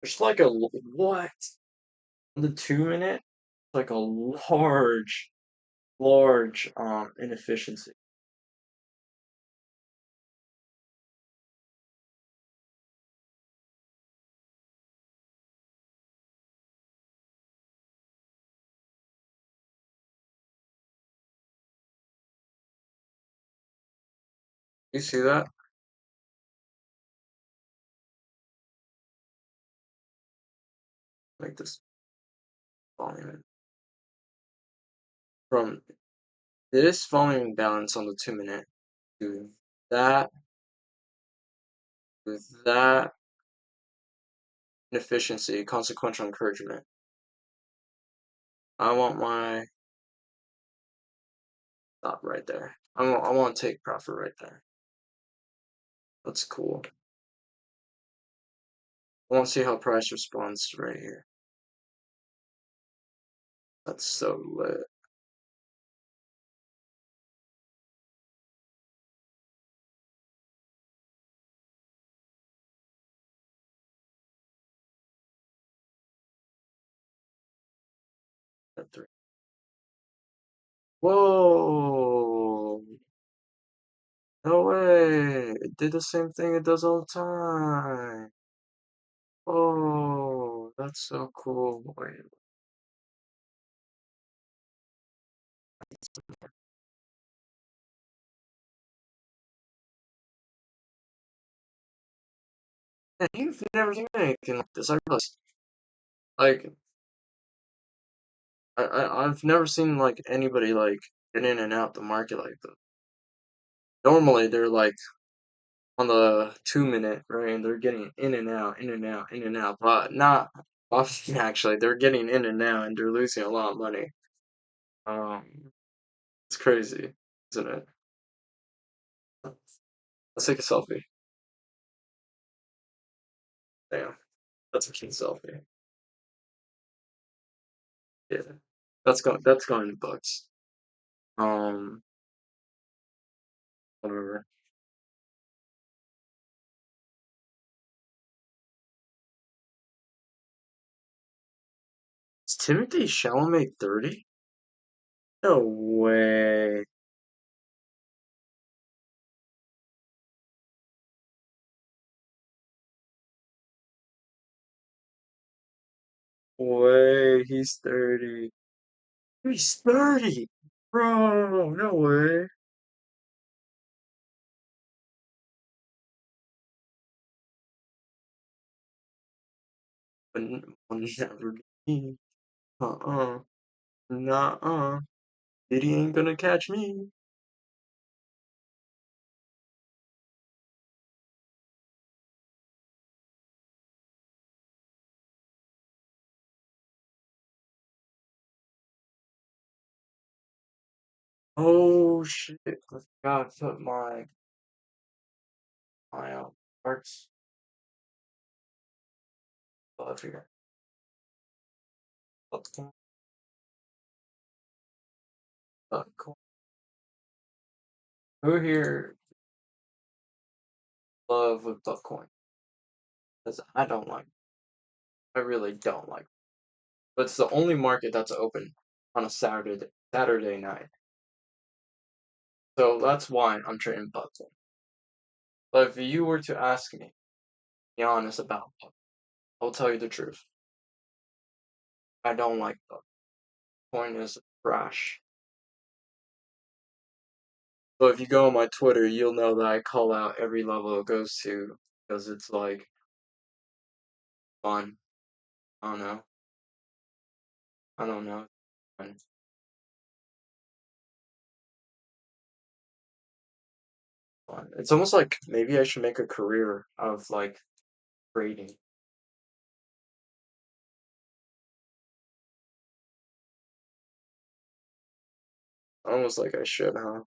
There's like a what? The 2 minute, like a large inefficiency. You see that? Like this volume from this volume balance on the 2 minute to that with that inefficiency, consequential encouragement. I want my stop right there. I want to take profit right there. That's cool. I want to see how price responds right here. That's so lit. That three. Whoa! No way! It did the same thing it does all the time. Oh, that's so cool. Wait, man, you've never seen anything like this. I realized, like, I've never seen like anybody like get in and out the market like that. Normally, they're like on the 2 minute, right? And they're getting in and out, in and out, in and out, but not often actually. They're getting in and out, and they're losing a lot of money. It's crazy, isn't it? Let's take a selfie. Damn, that's a cute selfie. Yeah, that's going in the books. Um, whatever. Is Timothy Chalamet 30? No way. Way, he's 30. He's 30! Bro, no way. Will never be. Uh-uh. Nuh-uh. Diddy ain't gonna catch me. Oh shit. I forgot to put my my parts above here. Bitcoin. Bitcoin. Who here love with Bitcoin? Because I don't like. I really don't like. But it's the only market that's open on a Saturday night. So that's why I'm trading Bitcoin. But if you were to ask me, be honest about Bitcoin, I'll tell you the truth. I don't like Bitcoin. Bitcoin is trash. But if you go on my Twitter, you'll know that I call out every level it goes to because it's like fun. I don't know. I don't know. Fun. Fun. It's almost like maybe I should make a career of like trading. Almost like I should, huh?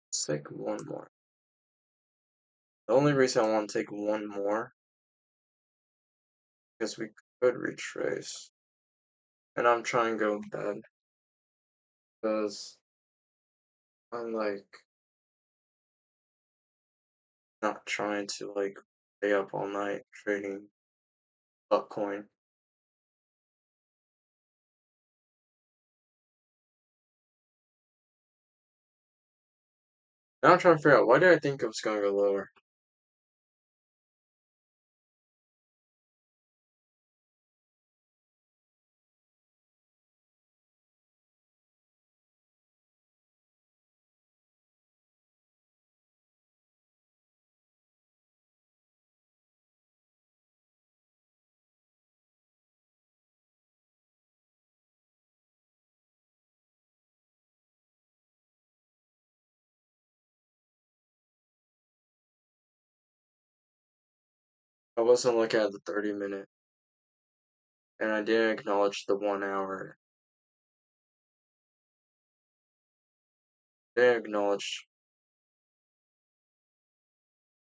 Let's take one more. The only reason I want to take one more is we could retrace. And I'm trying to go to bed because I'm like not trying to like stay up all night trading Bitcoin. Now I'm trying to figure out why did I think it was going to go lower? I wasn't looking at the 30-minute, and I didn't acknowledge the 1 hour. Didn't acknowledge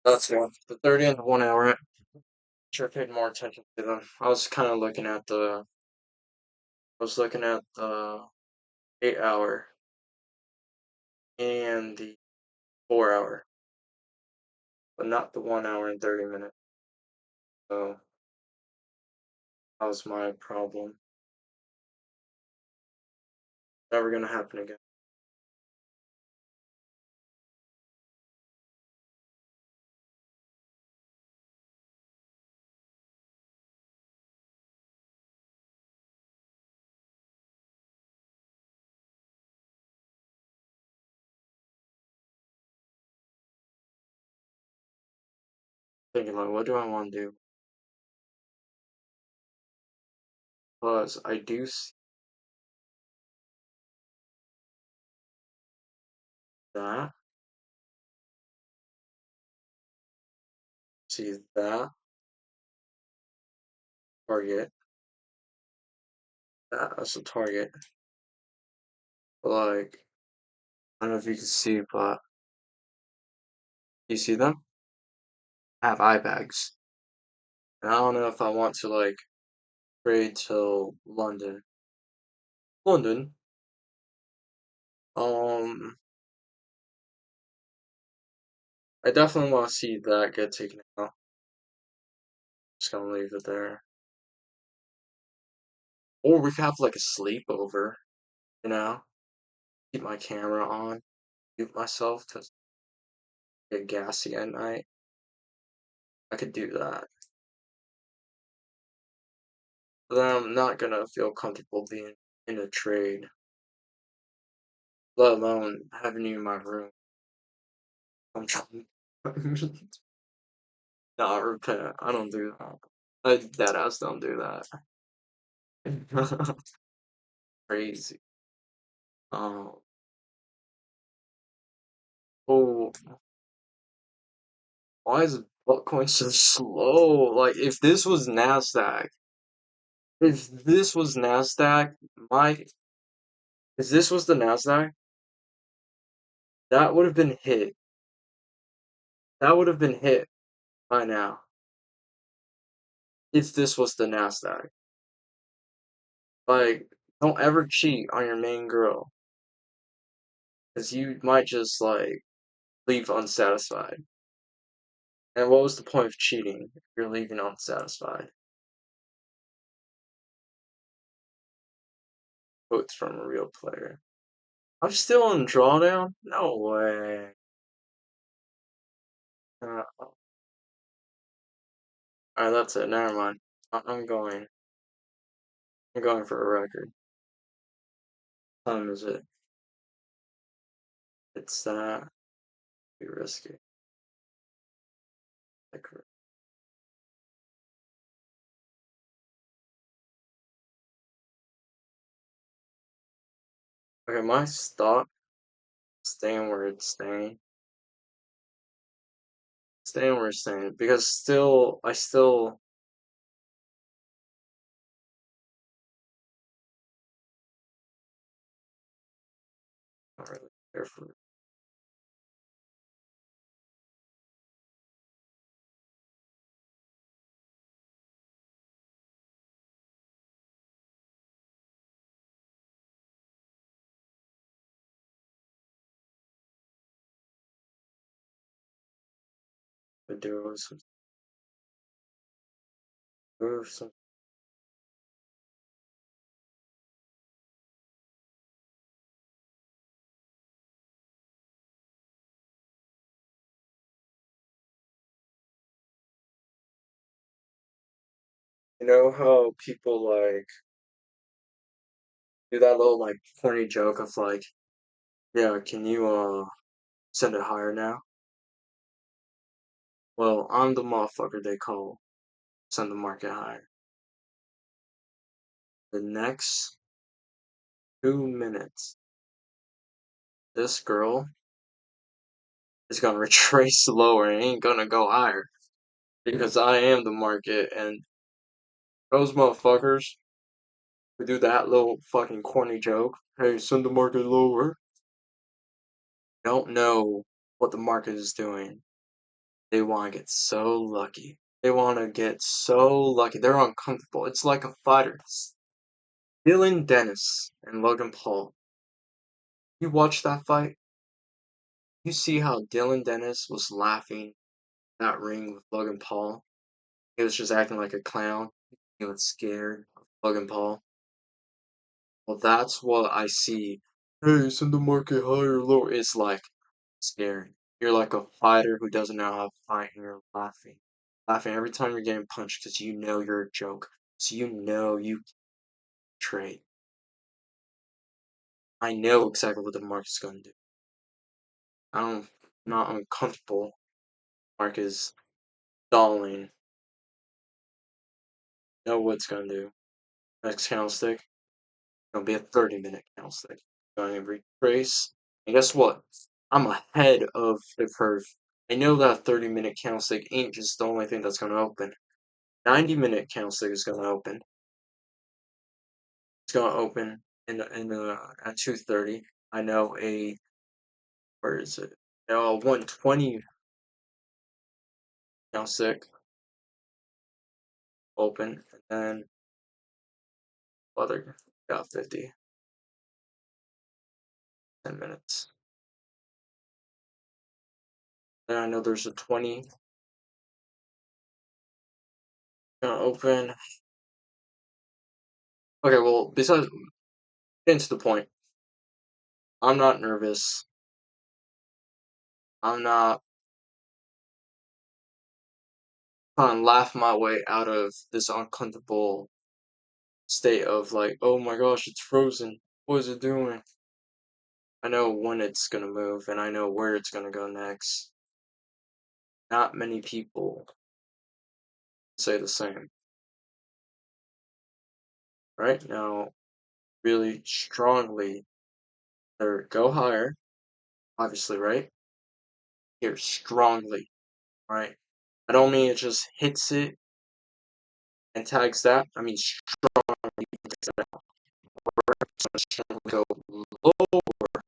that's one. The 30 and the 1 hour. Should have paid more attention to them. I was kind of looking at the. I was looking at the 8 hour and the 4 hour, but not the 1 hour and 30 minute. So that was my problem. Never gonna happen again. Thinking like, what do I want to do? Because I do see that, see that target, that as a target. Like, I don't know if you can see, but you see them? I have eye bags. And I don't know if I want to like trade till London. London. Um, I definitely want to see that get taken out. Just gonna leave it there. Or we could have like a sleepover, you know? Keep my camera on, mute myself to get gassy at night. I could do that. But then I'm not gonna feel comfortable being in a trade, let alone having you in my room. I'm trying. Nah, repent. I don't do that. I dead ass don't do that. Crazy. Um, Oh, why is Bitcoin so slow? Like, if this was Nasdaq, my, if this was the Nasdaq, that would have been hit. That would have been hit by now. If this was the Nasdaq. Like, don't ever cheat on your main girl, because you might just, like, leave unsatisfied. And what was the point of cheating if you're leaving unsatisfied? Quotes from a real player. I'm still in drawdown? No way. Alright, that's it. Never mind. I'm going. I'm going for a record. What time is it? It's that. Be risky. Like, okay, my stop staying where it's staying. Staying where it's staying. Because I still not really care for videos. Or some, you know how people like do that little like corny joke of like, yeah, can you send it higher now? Well, I'm the motherfucker they call send the market higher. The next 2 minutes, this girl is gonna retrace lower and ain't gonna go higher because I am the market and those motherfuckers who do that little fucking corny joke, hey, send the market lower, don't know what the market is doing. They want to get so lucky. They want to get so lucky. They're uncomfortable. It's like a fighter. Dylan Dennis and Logan Paul. You watch that fight? You see how Dylan Dennis was laughing that ring with Logan Paul? He was just acting like a clown. He was scared of Logan Paul. Well, that's what I see. Hey, send the market higher, lower. It's like scary. You're like a fighter who doesn't know how to fight, and you're laughing. Laughing every time you're getting punched because you know you're a joke. So you know you trade. I know exactly what the market's going to do. I'm not uncomfortable. Market is stalling. Know what it's going to do. Next candlestick, gonna be a 30-minute candlestick. Going to retrace. And guess what? I'm ahead of the curve. I know that 30-minute candlestick ain't just the only thing that's gonna open. 90-minute candlestick is gonna open. It's gonna open at 2:30. I know where is it? 120 candlestick open, and then other got 50. 10 minutes. Then I know there's a 20 gonna open. Okay, well, besides getting to the point, I'm not nervous. I'm not trying to laugh my way out of this uncomfortable state of like, oh my gosh, it's frozen. What is it doing? I know when it's gonna move and I know where it's gonna go next. Not many people say the same. Right now, really strongly, or go higher, obviously, right? here strongly, right? I don't mean it just hits it and tags that. I mean strongly tags that out. So I'm just gonna go lower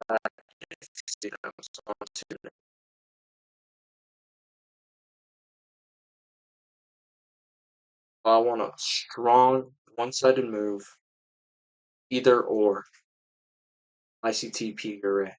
back onto it. I want a strong one-sided move, either or. ICTP array.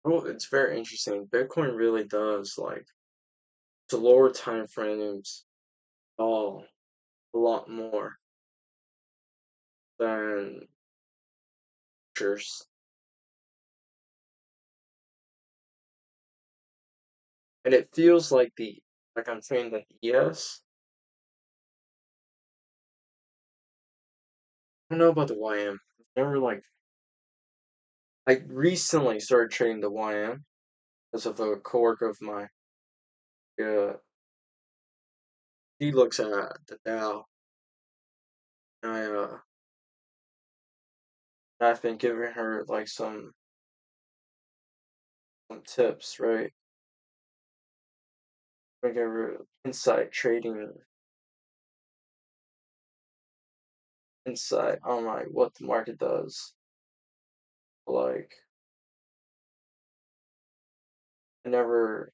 Well, it's very interesting. Bitcoin really does like the lower time frames fall a lot more than futures. And it feels like I'm saying that ES. I don't know about the YM. Never like I recently started trading the YM because of a coworker of mine. Yeah, he looks at the Dow. And I've been giving her like some tips, right? I give her insight trading insight on like what the market does. Like I never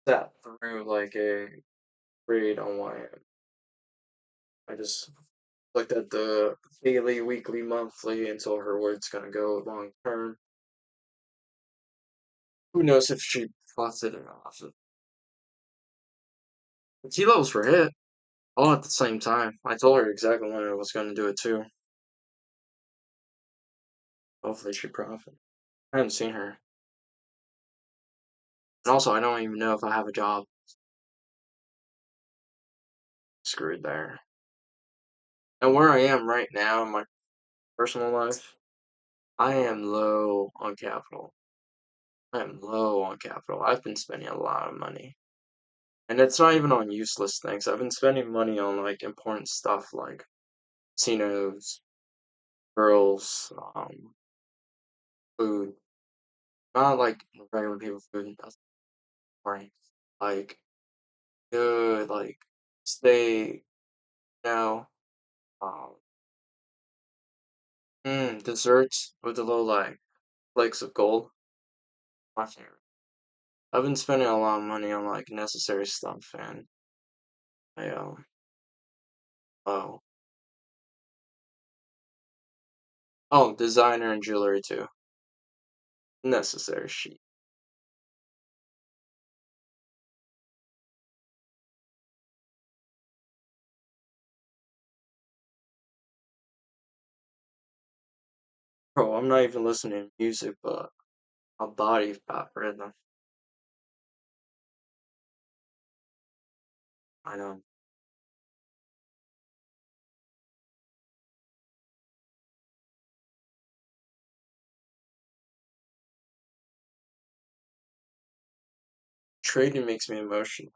sat through like a trade on YM. I just looked at the daily, weekly, monthly, and told her where it's gonna go long term. Who knows if she profited off it? The key levels were hit all at the same time. I told her exactly when I was gonna do it too. Hopefully she profited. I haven't seen her. And also, I don't even know if I have a job. Screwed there. And where I am right now in my personal life, I am low on capital. I am low on capital. I've been spending a lot of money. And it's not even on useless things. I've been spending money on like important stuff like casinos, girls, food. Not like regular people food. That's boring. Like good, like steak, you know, um, desserts with the little like flakes of gold. My favorite. I've been spending a lot of money on like necessary stuff and I oh designer and jewelry too. Necessary shit. Bro, I'm not even listening to music, but my body's about rhythm. I know. Trading makes me emotional.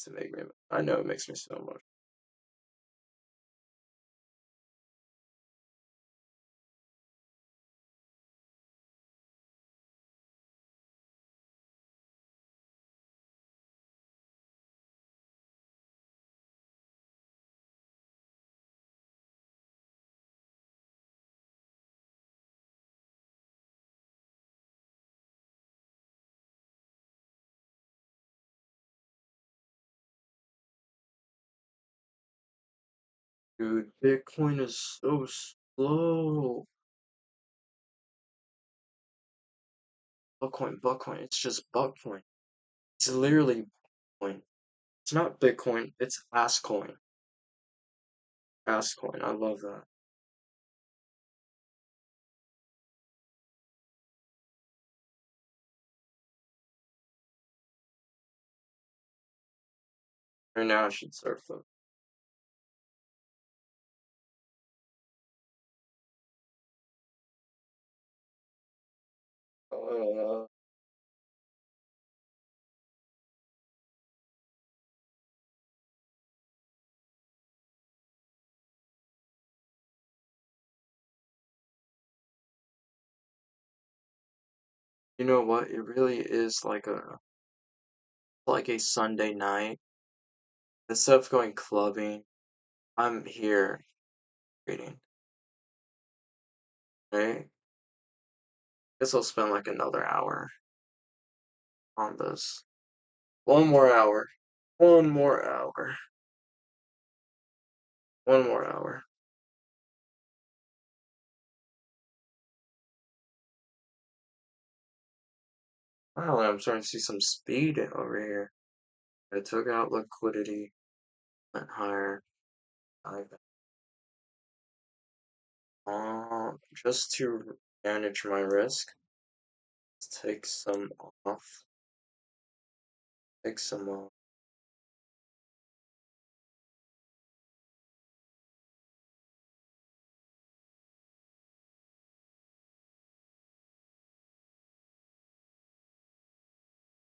To make me, I know it makes me so emotional. Dude, Bitcoin is so slow. Buckcoin. It's just Buckcoin. It's literally Bitcoin. It's not Bitcoin. It's Asscoin. Asscoin. I love that. Right now, I should surf them. Uh, you know what? It really is like a Sunday night. Instead of going clubbing, I'm here reading. Right? Guess I'll spend like another hour on this. One more hour. One more hour. One more hour. Wow, I'm starting to see some speed over here. I took out liquidity, went higher. I just to manage my risk, let's take some off. Take some off.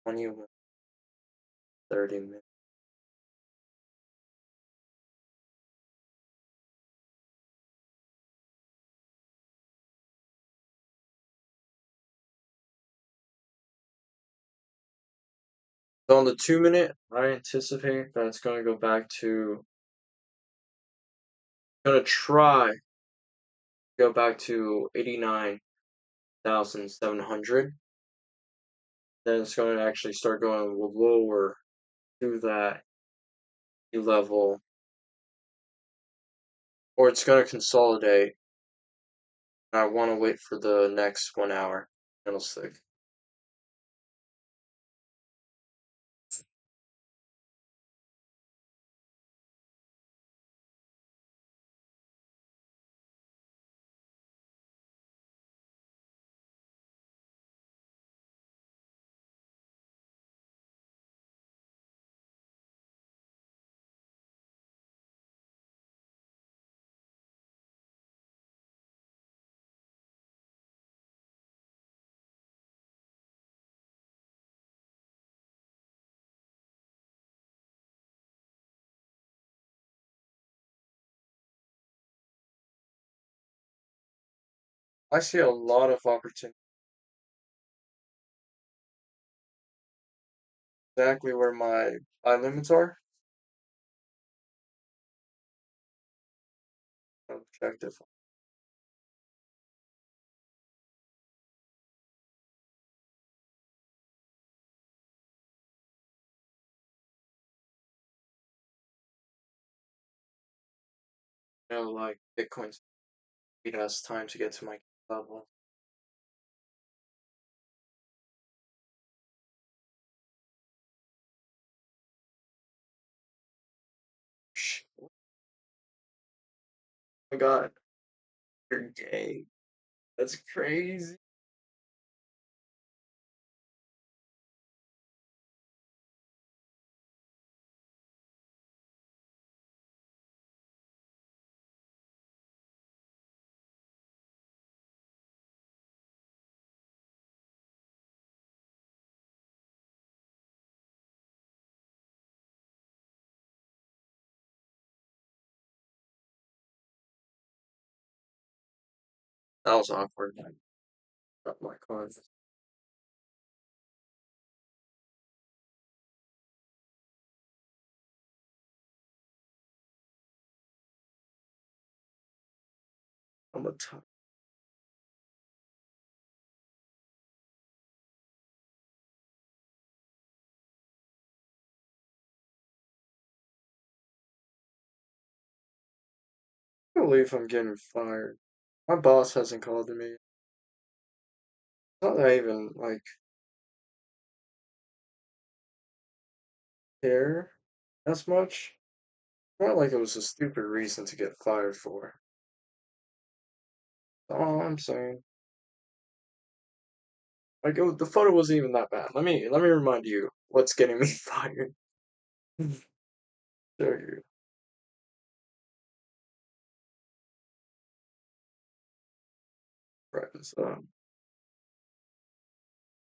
21, 30 minutes. So on the 2 minute, I anticipate that it's going to go back to, going to try to go back to 89,700. Then it's going to actually start going lower to that level, or it's going to consolidate. I want to wait for the next 1 hour candlestick. I see a lot of opportunity exactly where my limits are. Objective. You know, like Bitcoin's it has time to get to my level. Oh my god, you're gay. That's crazy. That was awkward. I got my cards. I'm a t- I believe I'm getting fired. My boss hasn't called me. It's not that I even like care as much. Not like it was a stupid reason to get fired for. All I'm saying. Like the photo wasn't even that bad. Let me remind you what's getting me fired. Show you. Right. So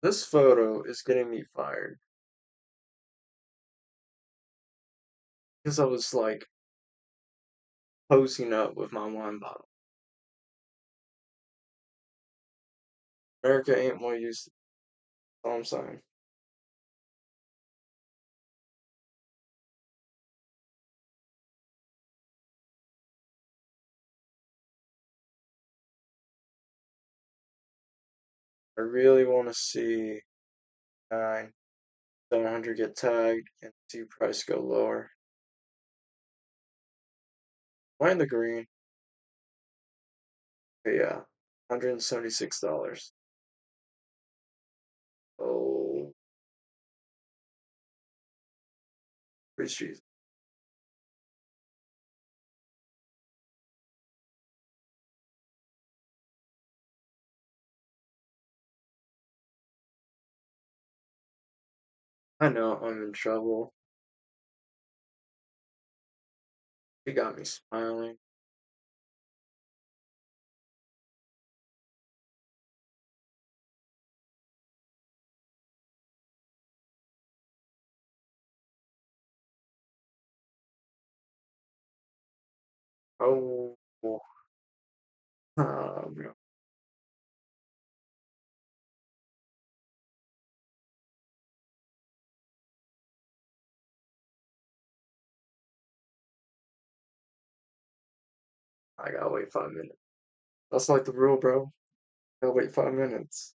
this photo is getting me fired because I was like posing up with my wine bottle. America ain't what it used to be. That's all I'm saying. I really want to see 700 get tagged and see price go lower. Am I in the green? But yeah, $176. Oh, pretty cheap. I know I'm in trouble. He got me smiling. Oh, bro. I gotta wait 5 minutes. That's like the rule, bro. Gotta wait 5 minutes.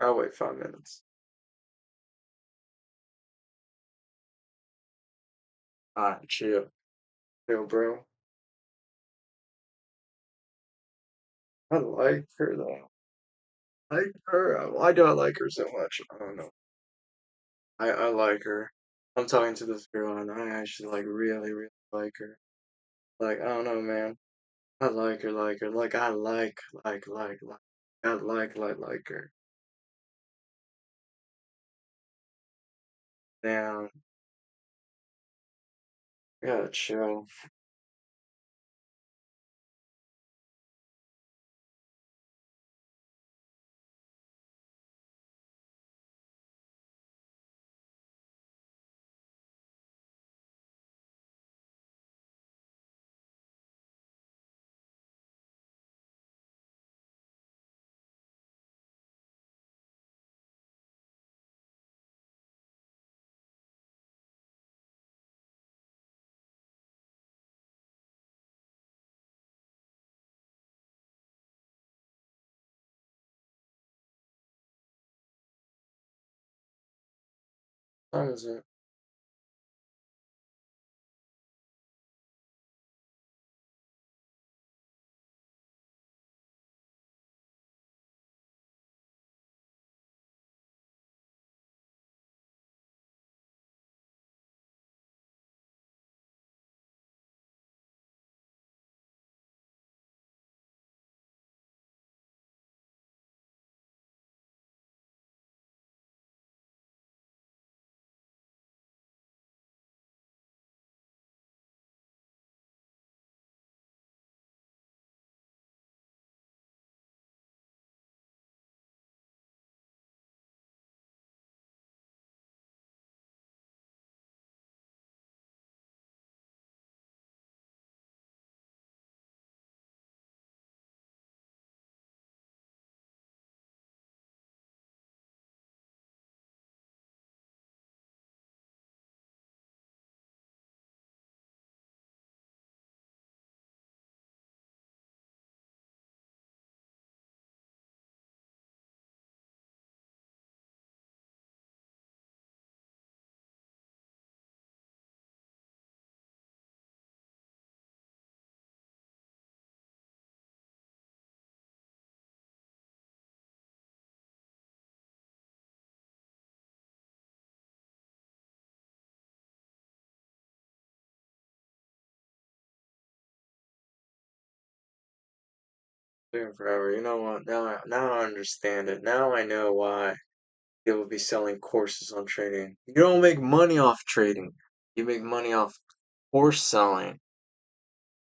I'll wait 5 minutes. Alright, chill. Chill, bro. I like her though. I like her. Why do I like her so much? I don't know. I like her. I'm talking to this girl and I actually like really like her. Like I don't know, man. I like her. Like I like. I like her. Damn, I gotta chill. How is it? Taking forever. You know what? Now I understand it. Now I know why they will be selling courses on trading. You don't make money off trading. You make money off course selling.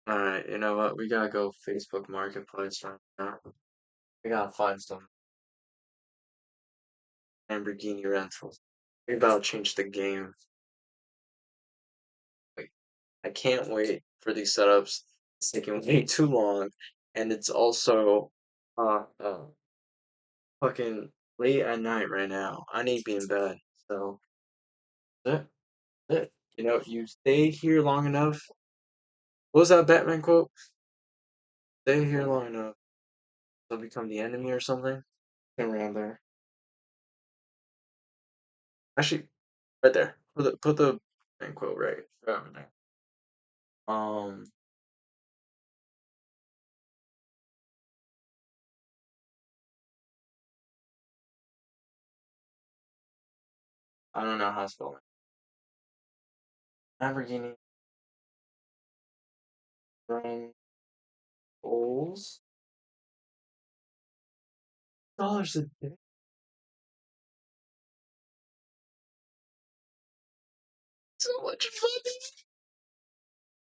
Alright, you know what? We gotta go Facebook Marketplace right now. We gotta find some Lamborghini rentals. We about to change the game. Like, I can't wait for these setups. It's taking way too long, and it's also fucking late at night right now. I need to be in bed. So that's it. You know, you stay here long enough. What was that Batman quote? Stay here long enough, they'll become the enemy or something. Around there. Actually, right there. Put the Batman quote right around there. Um, I don't know how to spell it. Lamborghini Rolls dollars a day. So much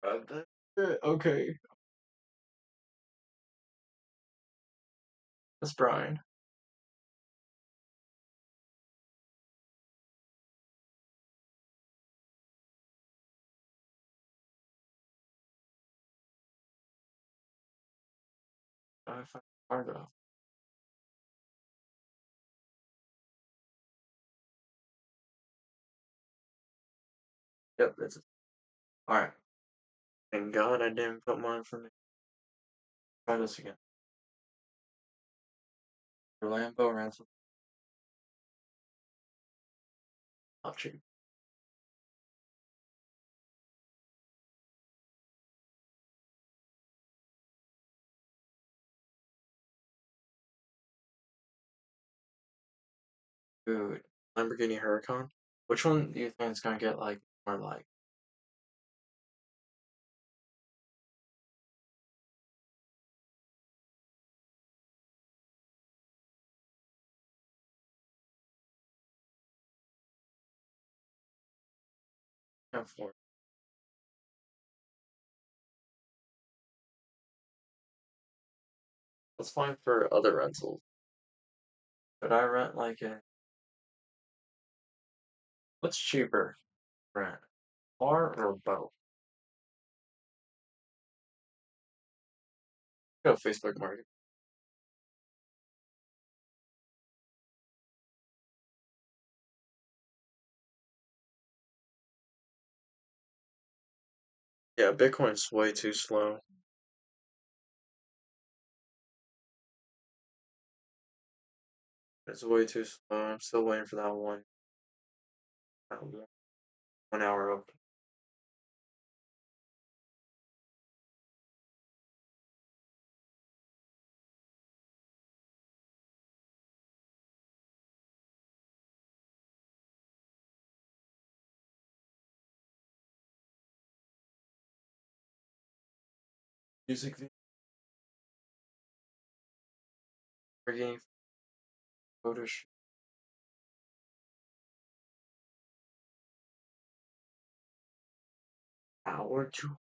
money. Okay, that's Brian. I find Margo. Yep, that's it. All right. Thank God I didn't put mine for me. Try this again. Orlando ransom. Not cheap. Dude, Lamborghini Huracan. Which one do you think is gonna get like more like? Yeah, for Let's find for other rentals. Could I rent like a? What's cheaper? Rent car or boat? Go Facebook Market. Yeah, Bitcoin's way too slow. It's way too slow. I'm still waiting for that one. Uh, 1 hour up. Music video. Game photo shoot. Hour two.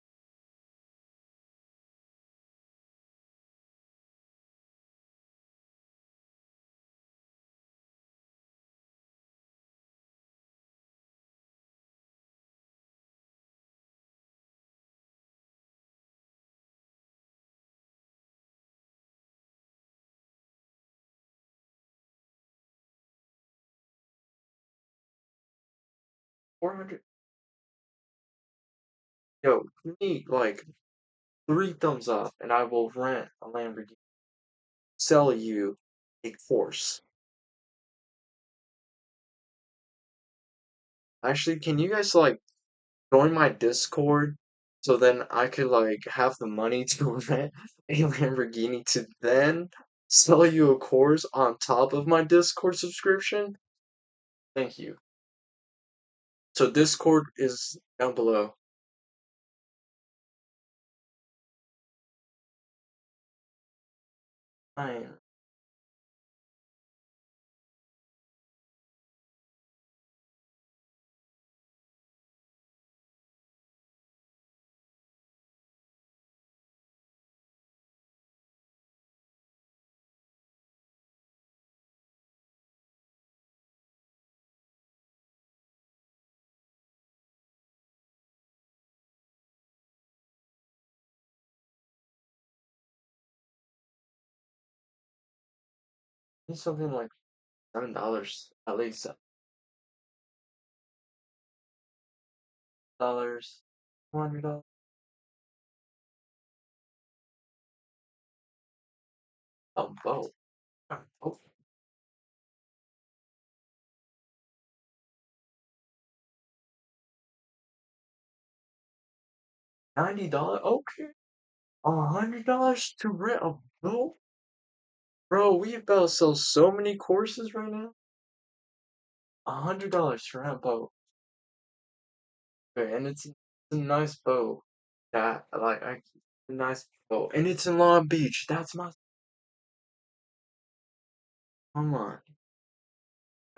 $400. Yo, give me like 3 thumbs up and I will rent a Lamborghini. Sell you a course. Actually, can you guys like join my Discord so then I could like have the money to rent a Lamborghini to then sell you a course on top of my Discord subscription? Thank you. So Discord is down below. Fine. Need something like $7 at least. $400. Boat. Oh, $90. Okay. $100 to rent a boat? Bro, we about to sell so many courses right now. $100 to rent a boat. Okay, and it's a nice boat. That like a nice boat, and it's in Long Beach. That's my. Come on,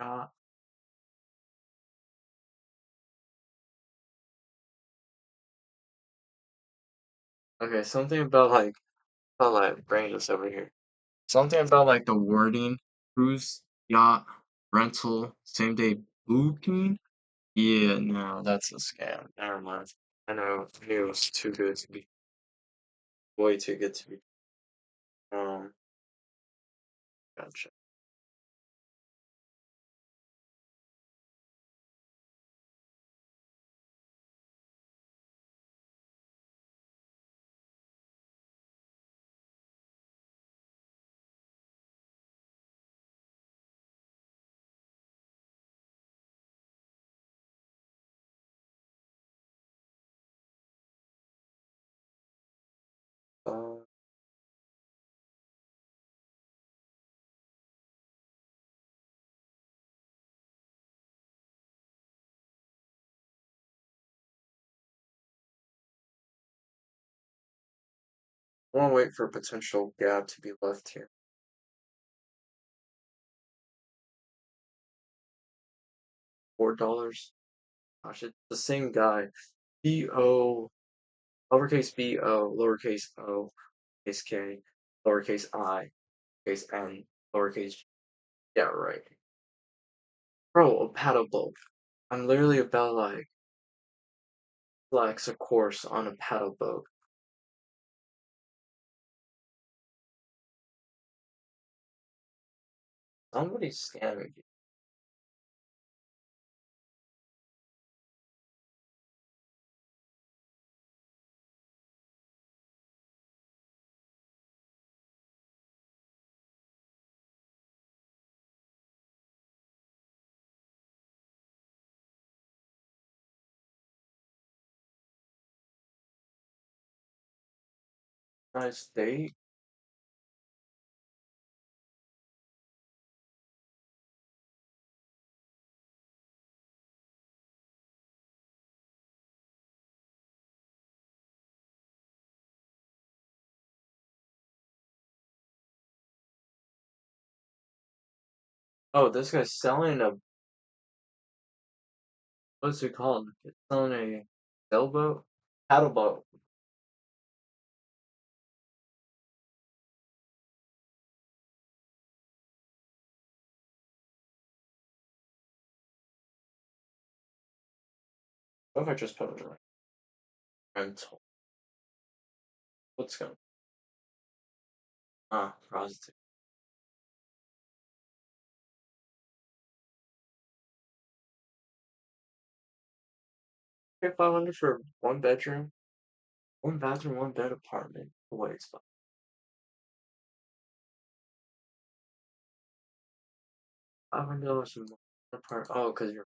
God. Okay, something about like bringing this over here. Something about like the wording, cruise, yacht, rental, same day booking. Yeah, no, that's a scam. Never mind. I know, I knew it was too good to be, way too good to be. Um, gotcha. Uh, I want to wait for a potential gap to be left here. $4. Gosh, it's the same guy. B-O, lowercase b-o, lowercase o, lowercase k, lowercase I, lowercase n, lowercase. Yeah, right. Bro, a paddle boat. I'm literally about like flex a course on a paddle boat. Somebody's scamming you. Nice date. Oh, this guy's selling a what's it called? It's selling a sailboat, paddle boat. What if I just put it in rental? What's going? Ah, prostitute. Okay, 500 for one bedroom, one bathroom, one bed apartment. Wait, it's $500 for one apartment. Oh, because you're.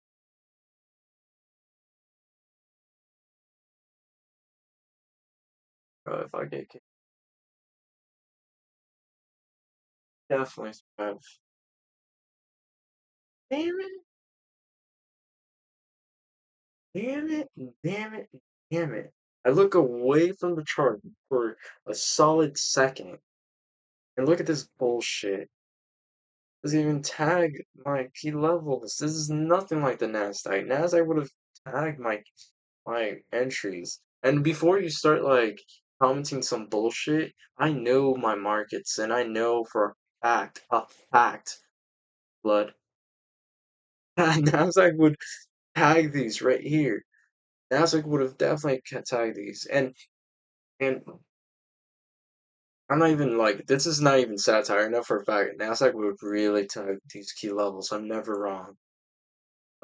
If I get kicked, definitely survive. Damn it! Damn it! Damn it! Damn it! I look away from the chart for a solid second, and look at this bullshit. Doesn't even tag my key levels. This is nothing like the Nasdaq. Nasdaq would have tagged my entries. And before you start like commenting some bullshit, I know my markets and I know for a fact, blood. Nasdaq would tag these right here. Nasdaq would have definitely tagged these. And I'm not even like this is not even satire. I know for a fact Nasdaq would have really tagged these key levels. I'm never wrong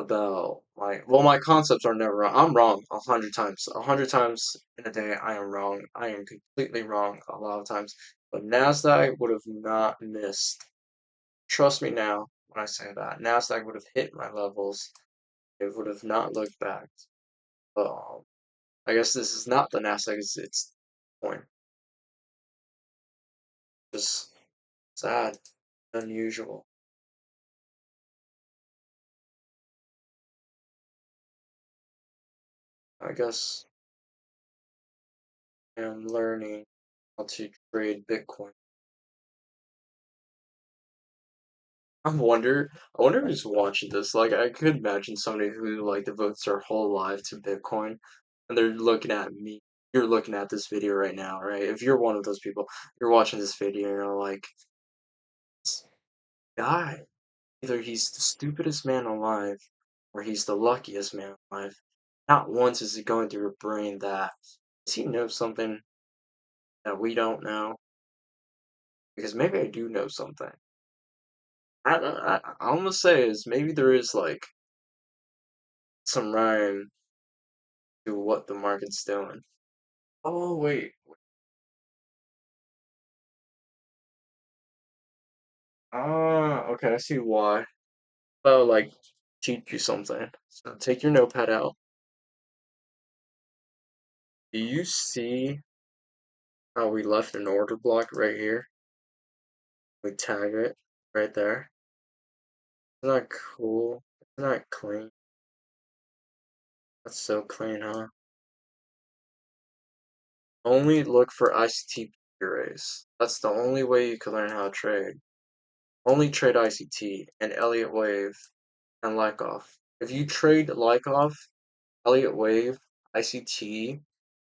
about my concepts are never wrong. I'm wrong 100 times. 100 times in a day I am wrong. I am completely wrong a lot of times. But Nasdaq would have not missed. Trust me now when I say that. Nasdaq would have hit my levels. It would have not looked back. But I guess this is not the Nasdaq, it's point. Just sad. Unusual. I guess I'm learning how to trade Bitcoin. I wonder who's watching this. Like, I could imagine somebody who like devotes their whole life to Bitcoin, and they're looking at me. You're looking at this video right now, right? If you're one of those people, you're watching this video, and you're like, "This guy, either he's the stupidest man alive, or he's the luckiest man alive." Not once is it going through your brain that does he know something that we don't know? Because maybe I do know something. I'm gonna say is maybe there is like some rhyme to what the market's doing. Oh wait. Ah, okay, I see why. Oh, like teach you something. So take your notepad out. Do you see how we left an order block right here? We tag it right there. Isn't that cool? Isn't that clean? That's so clean, huh? Only look for ICT arrays. That's the only way you can learn how to trade. Only trade ICT and Elliott Wave and Lyckoff. If you trade Lyckoff, Elliott Wave, ICT,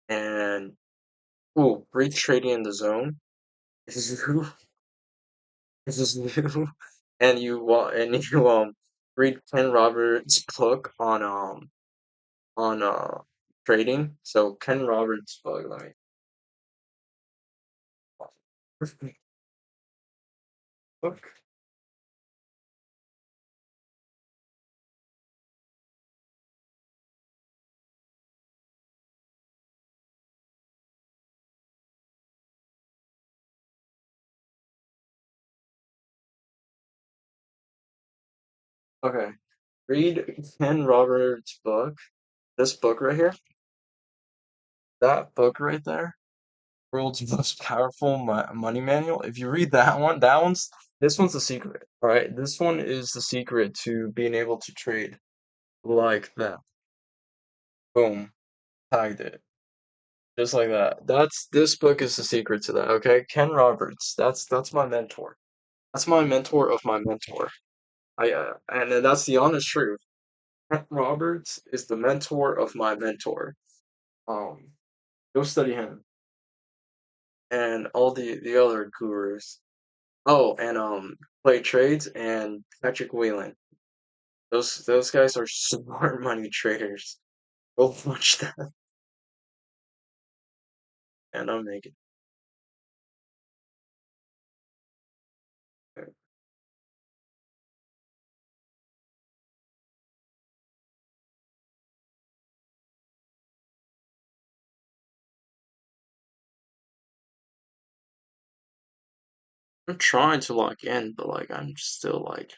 and ooh, breach trading in the zone. Zoo, zoo, and you read Ken Roberts' book on trading. So Ken Roberts' book, like book. Okay, read Ken Roberts' book. This book right here. That book right there. World's Most Powerful Money Manual. If you read this one's the secret. All right, this one is the secret to being able to trade like that. Boom, tagged it just like that. This book is the secret to that. Okay, Ken Roberts. That's my mentor. That's my mentor of my mentor. And that's the honest truth. Ken Roberts is the mentor of my mentor. Um, go study him and all the other gurus. Oh, and Clay Trades and Patrick Whelan. Those guys are smart money traders. Go watch that, and I'm making. I'm trying to log in, but like I'm still like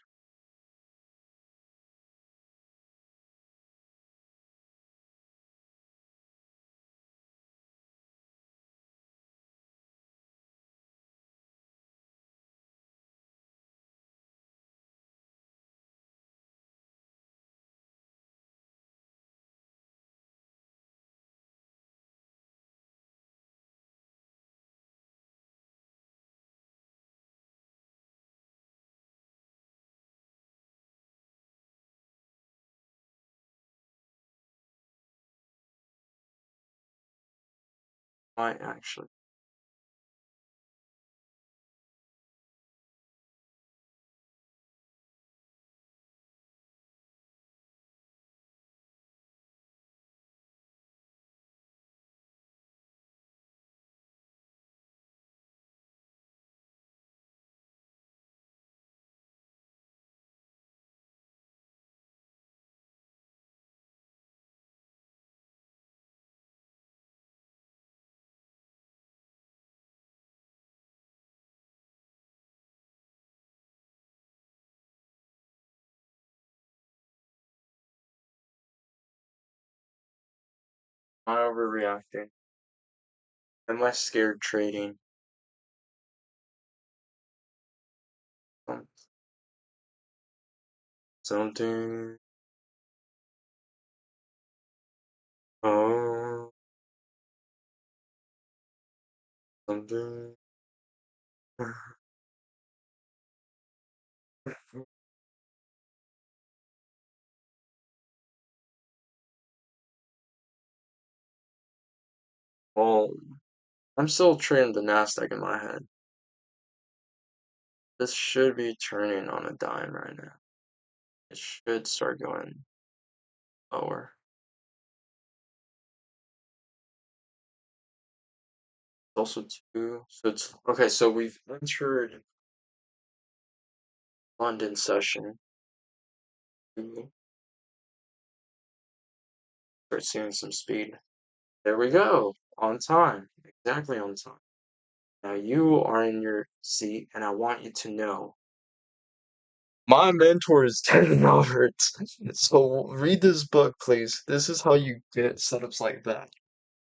I actually am I overreacting? Am I scared trading? Um, Something. Oh, something. Well, I'm still trading the Nasdaq in my head. This should be turning on a dime right now. It should start going lower. It's also two, so it's okay. So we've entered London session. We start seeing some speed. There we go. On time. Exactly on time. Now you are in your seat, and I want you to know my mentor is Ken Roberts. So read this book, please. This is how you get setups like that.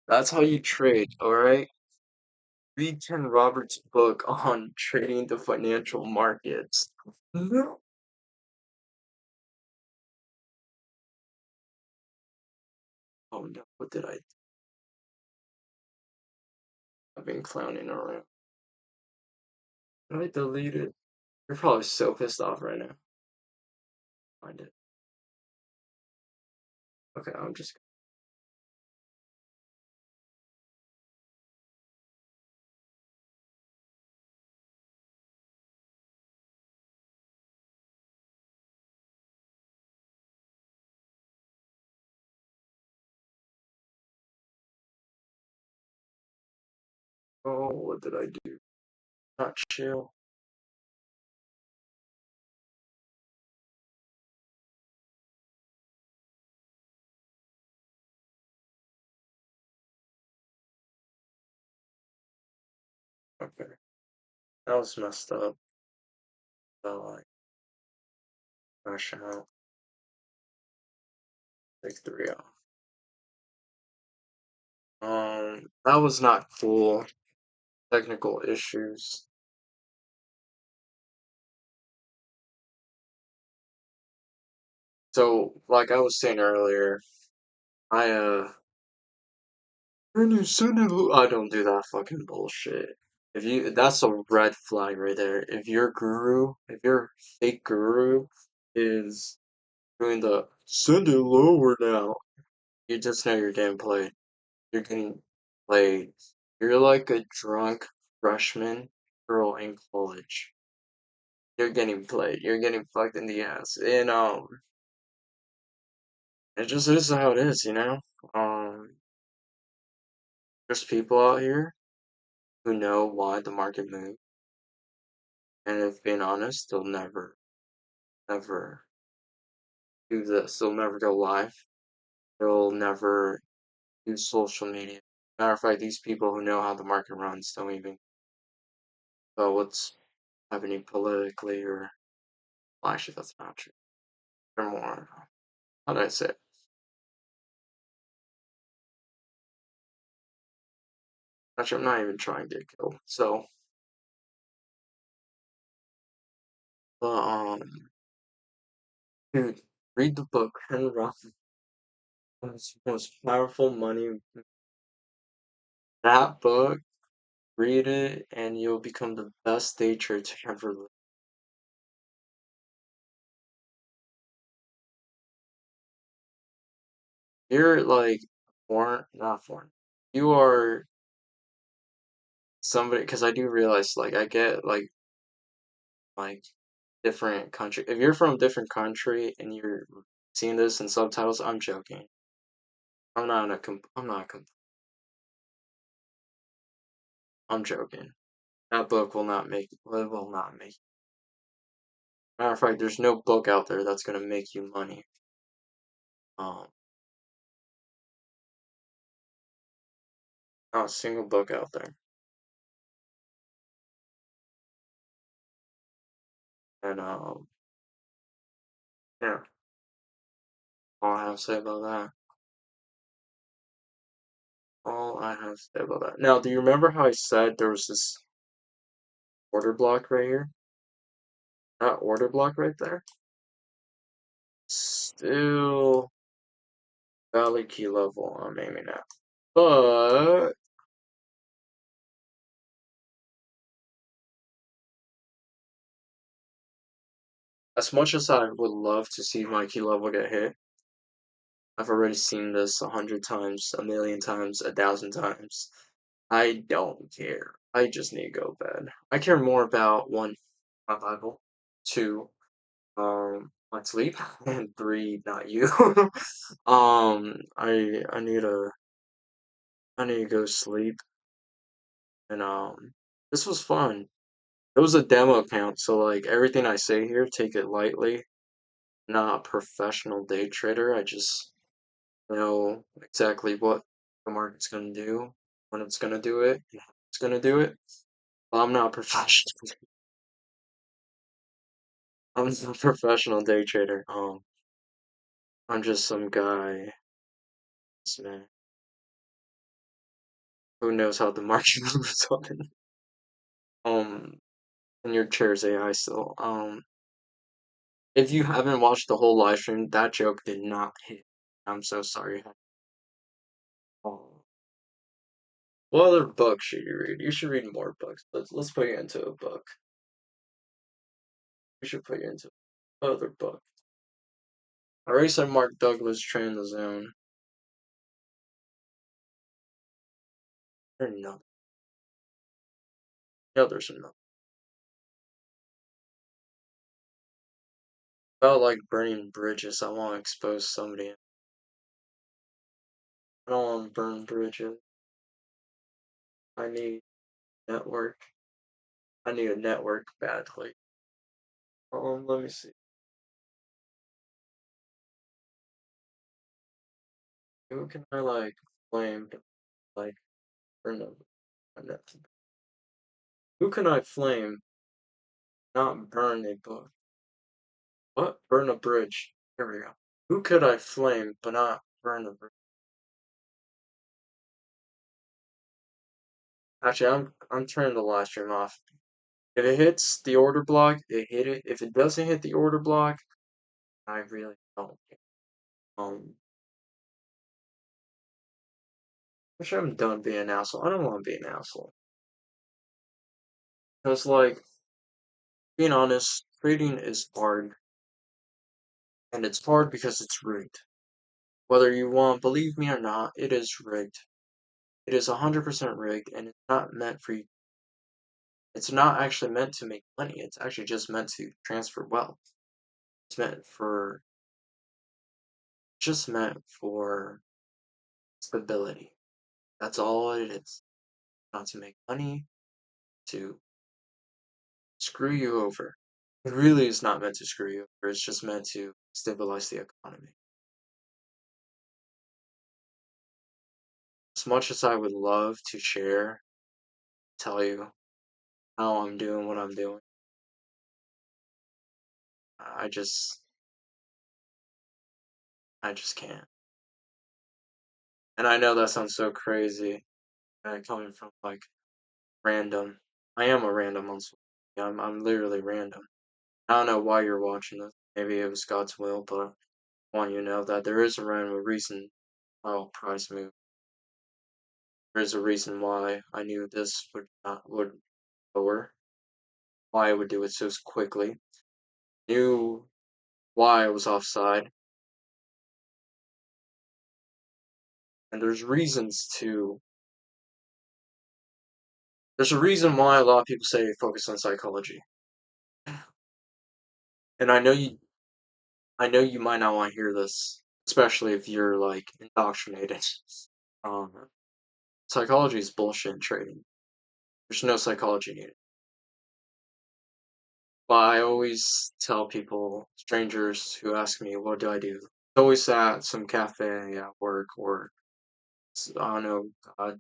That's how you trade, all right? Read Ken Roberts' book on trading the financial markets. No. Oh no, what did I do? I've been clowning around. Did I delete it? You're probably so pissed off right now. Find it. Okay, I'm just. Oh, what did I do? Not chill. Okay, that was messed up. Like, crash out. Take three off. That was not cool. technical issues. So, like I was saying earlier, I I don't do that fucking bullshit. That's a red flag right there. If your fake guru is doing the send it lower now, you just know you're getting played. You're getting played. You're like a drunk freshman girl in college. You're getting played. You're getting fucked in the ass. And it just is how it is, you know? Um, there's people out here who know why the market moves, and if being honest, they'll never do this. They'll never go live. They'll never use social media. Matter of fact, these people who know how the market runs don't even know what's happening politically or well, actually that's not true. They're more how do I say it? Actually, I'm not even trying to get killed. So, but dude, read the book, Henry Rollins. Most powerful money. That book, read it, and you'll become the best day trader to ever live. You're like not foreign. You are somebody, because I do realize, like, I get like different country. If you're from a different country and you're seeing this in subtitles, I'm joking. I'm not I'm joking. That book will not make. Matter of fact, there's no book out there that's gonna make you money. Um, Not a single book out there. And yeah, all I have to say about that. All I have to say about that. Now, do you remember how I said there was this order block right here? That order block right there? Still valid key level. I'm aiming at. But as much as I would love to see my key level get hit, I've already seen this 100 times, a million times, 1,000 times. I don't care. I just need to go to bed. I care more about one, my Bible, two, my sleep, and three, not you. I need to go sleep, and this was fun. It was a demo account, so like everything I say here, take it lightly. Not a professional day trader. I just know exactly what the market's gonna do, when it's gonna do it, and how it's gonna do it. But I'm not a professional. I'm not a professional day trader. I'm just some guy, this man, who knows how the market moves on. Um, and your chair's AI still. If you haven't watched the whole live stream, that joke did not hit. I'm so sorry. Um, what other book should you read? You should read more books. Let's put you into a book. We should put you into other book. I already said Mark Douglas, Train the Zone. Or no. Yeah, there's enough. About like burning bridges, I want to expose somebody. I don't want to burn bridges. I need network. I need a network badly. Let me see. Who can I like flame? Like burn a net? Who can I flame? Not burn a book. What? Burn a bridge. Here we go. Who could I flame but not burn a bridge? Actually, I'm turning the live stream off. If it hits the order block, it hit it. If it doesn't hit the order block, I really don't. I'm sure I'm done being an asshole. I don't want to be an asshole. Because, like, being honest, trading is hard. And it's hard because it's rigged. Whether you want to believe me or not, it is rigged. It is 100% rigged, and it's not meant for you. It's not actually meant to make money. It's actually just meant to transfer wealth. It's just meant for stability. That's all it is. Not to make money, to screw you over. It really is not meant to screw you over. It's just meant to stabilize the economy. As much as I would love to share, tell you how I'm doing what I'm doing, I just can't. And I know that sounds so crazy, coming from like random. I am a random on social media. I'm literally random. I don't know why you're watching this. Maybe it was God's will, but I want you to know that there is a random reason why price moved. There is a reason why I knew this would lower, why I would do it so quickly. Knew why I was offside, and there's a reason why a lot of people say focus on psychology. And I know you might not want to hear this, especially if you're like indoctrinated. Um, Psychology is bullshit in trading. There's no psychology needed. But I always tell people, strangers who ask me, what do I do? It's always at some cafe at work or, I don't know,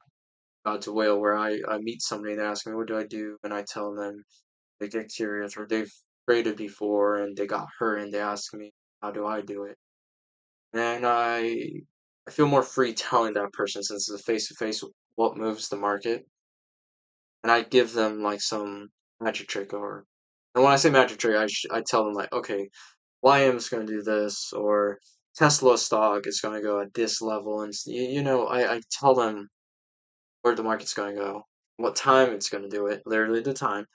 God's will, where I meet somebody that asks me, what do I do? And I tell them, they get curious, or they've traded before and they got hurt and they ask me, how do I do it? And I feel more free telling that person since it's a face to face what moves the market. And I give them like some magic trick and when I say magic trick, I tell them like, okay, YM is going to do this, or Tesla stock is going to go at this level, and I tell them where the market's going to go, what time it's going to do it, literally the time.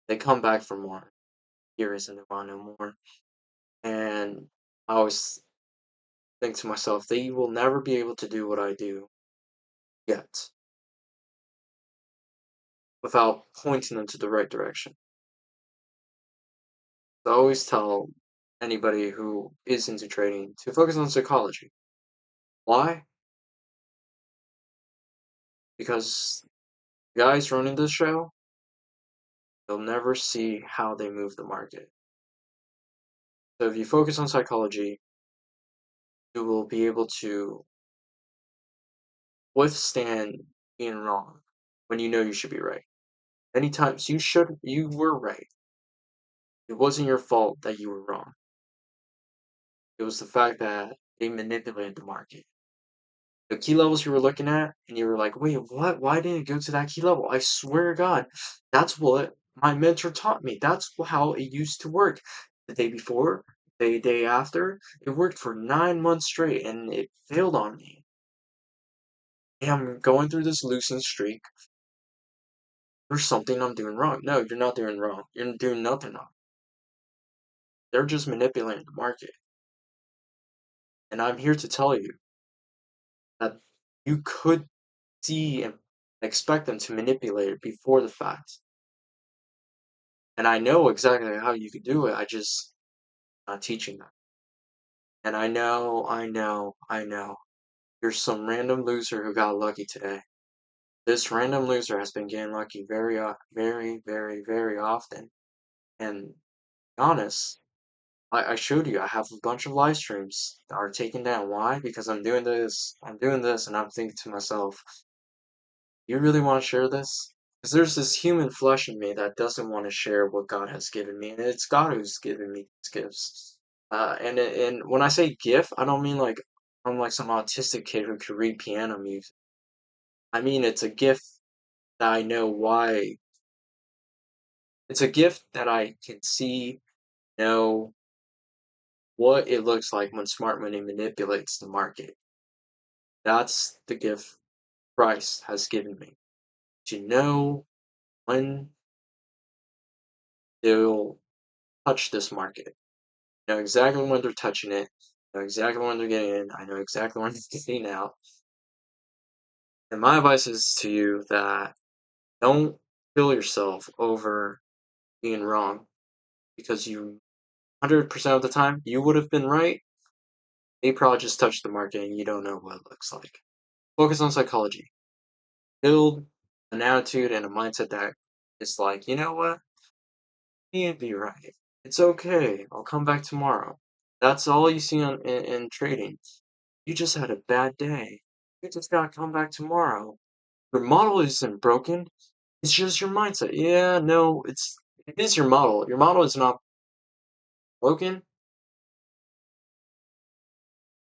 They come back for more, curious, and they want to know more. And I always think to myself, they will never be able to do what I do yet, without pointing them to the right direction. I always tell anybody who is into trading to focus on psychology. Why? Because guys running this show, they'll never see how they move the market. So if you focus on psychology, you will be able to withstand being wrong when you know you should be right. Many times you were right. It wasn't your fault that you were wrong. It was the fact that they manipulated the market. The key levels you were looking at, and you were like, wait, what? Why didn't it go to that key level? I swear to God, that's what my mentor taught me. That's how it used to work. The day before, the day after, it worked for 9 months straight, and it failed on me. Hey, I'm going through this losing streak. There's something I'm doing wrong. No, you're not doing wrong. You're doing nothing wrong. They're just manipulating the market. And I'm here to tell you that you could see and expect them to manipulate it before the fact. And I know exactly how you could do it. I just not teaching them. And I know. You're some random loser who got lucky today. This random loser has been getting lucky very, very, very often. And to be honest, I showed you I have a bunch of live streams that are taken down. Why? Because I'm doing this, and I'm thinking to myself, you really want to share this? Because there's this human flesh in me that doesn't want to share what God has given me, and it's God who's given me these gifts. And when I say gift, I don't mean like I'm like some autistic kid who could read piano music. I mean it's a gift that I know why. It's a gift that I can see, know what it looks like when smart money manipulates the market. That's the gift Christ has given me. To know when they'll touch this market. I know exactly when they're touching it. I know exactly when they're getting in. I know exactly when they're getting out. And my advice is to you that don't kill yourself over being wrong because you 100% of the time you would have been right. They probably just touched the market and you don't know what it looks like. Focus on psychology. Build an attitude and a mindset that is like, you know what? You'd be right. It's okay. I'll come back tomorrow. That's all you see in trading. You just had a bad day. You just gotta come back tomorrow. Your model isn't broken. It's just your mindset. Yeah, no, it is your model. Your model is not broken.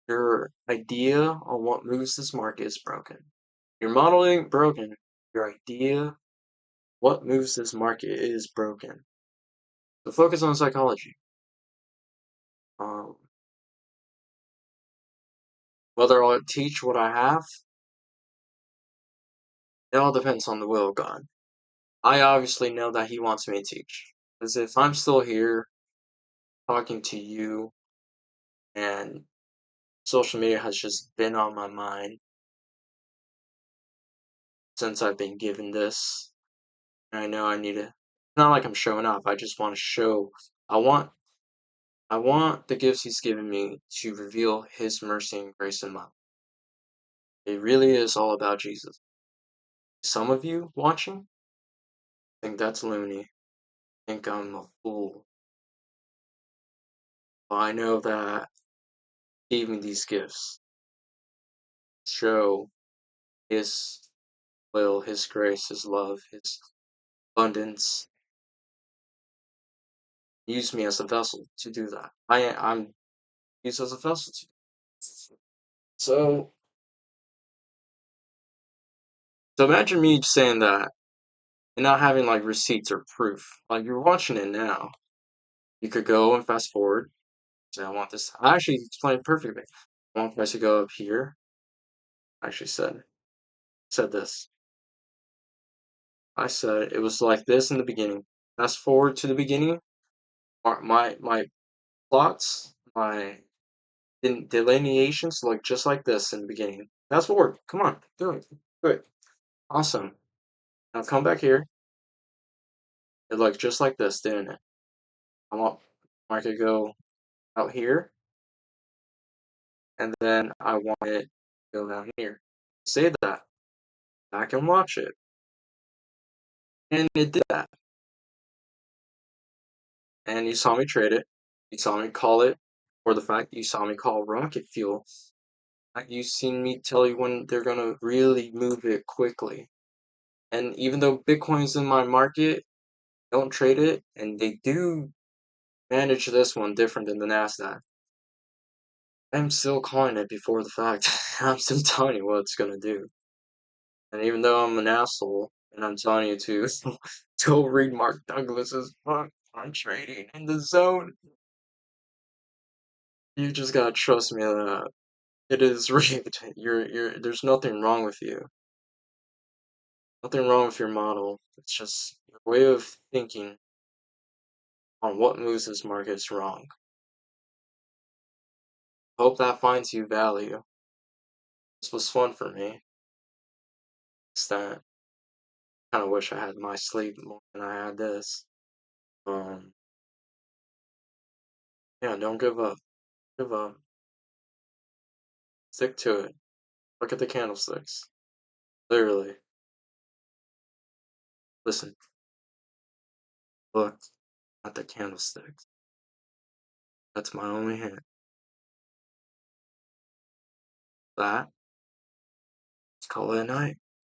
Your idea on what moves this market is broken. Your model ain't broken. Your idea what moves this market is broken. So focus on psychology. Um, whether I'll teach what I have, it all depends on the will of God. I obviously know that He wants me to teach. Because if I'm still here talking to you and social media has just been on my mind since I've been given this, and I know I need to. Not like I'm showing off. I just want to show. I want. I want the gifts He's given me to reveal His mercy and grace in my life. It really is all about Jesus. Some of you watching think that's loony. Think I'm a fool. But I know that He gave me these gifts. Show His will, His grace, His love, His abundance. Use me as a vessel to do that. I'm used as a vessel to. So, so imagine me saying that and not having like receipts or proof. Like you're watching it now. You could go and fast forward. Say, I want this. I actually explained it perfectly. I want price to go up here. I actually said this. I said it was like this in the beginning. Fast forward to the beginning. My plots, my delineations look just like this in the beginning. Fast forward. Come on, do it. Good. Awesome. Now come back here. It looks just like this, didn't it? I want market to go out here, and then I want it to go down here. Say that. I can watch it. And it did that. And you saw me trade it. You saw me call it, or the fact you saw me call rocket fuel. You've seen me tell you when they're gonna really move it quickly. And even though Bitcoin's in my market, don't trade it, and they do manage this one different than the Nasdaq. I'm still calling it before the fact. I'm still telling you what it's gonna do. And even though I'm an asshole, and I'm telling you to go read Mark Douglas's book on trading in the zone, you just gotta trust me that it is rigged. There's nothing wrong with you. Nothing wrong with your model. It's just your way of thinking on what moves this market is wrong. Hope that finds you value. This was fun for me. It's that I kind of wish I had my sleep more than I had this. Um, yeah, don't give up. Give up. Stick to it. Look at the candlesticks. Literally. Listen. Look at the candlesticks. That's my only hint. That. Let's call it a night.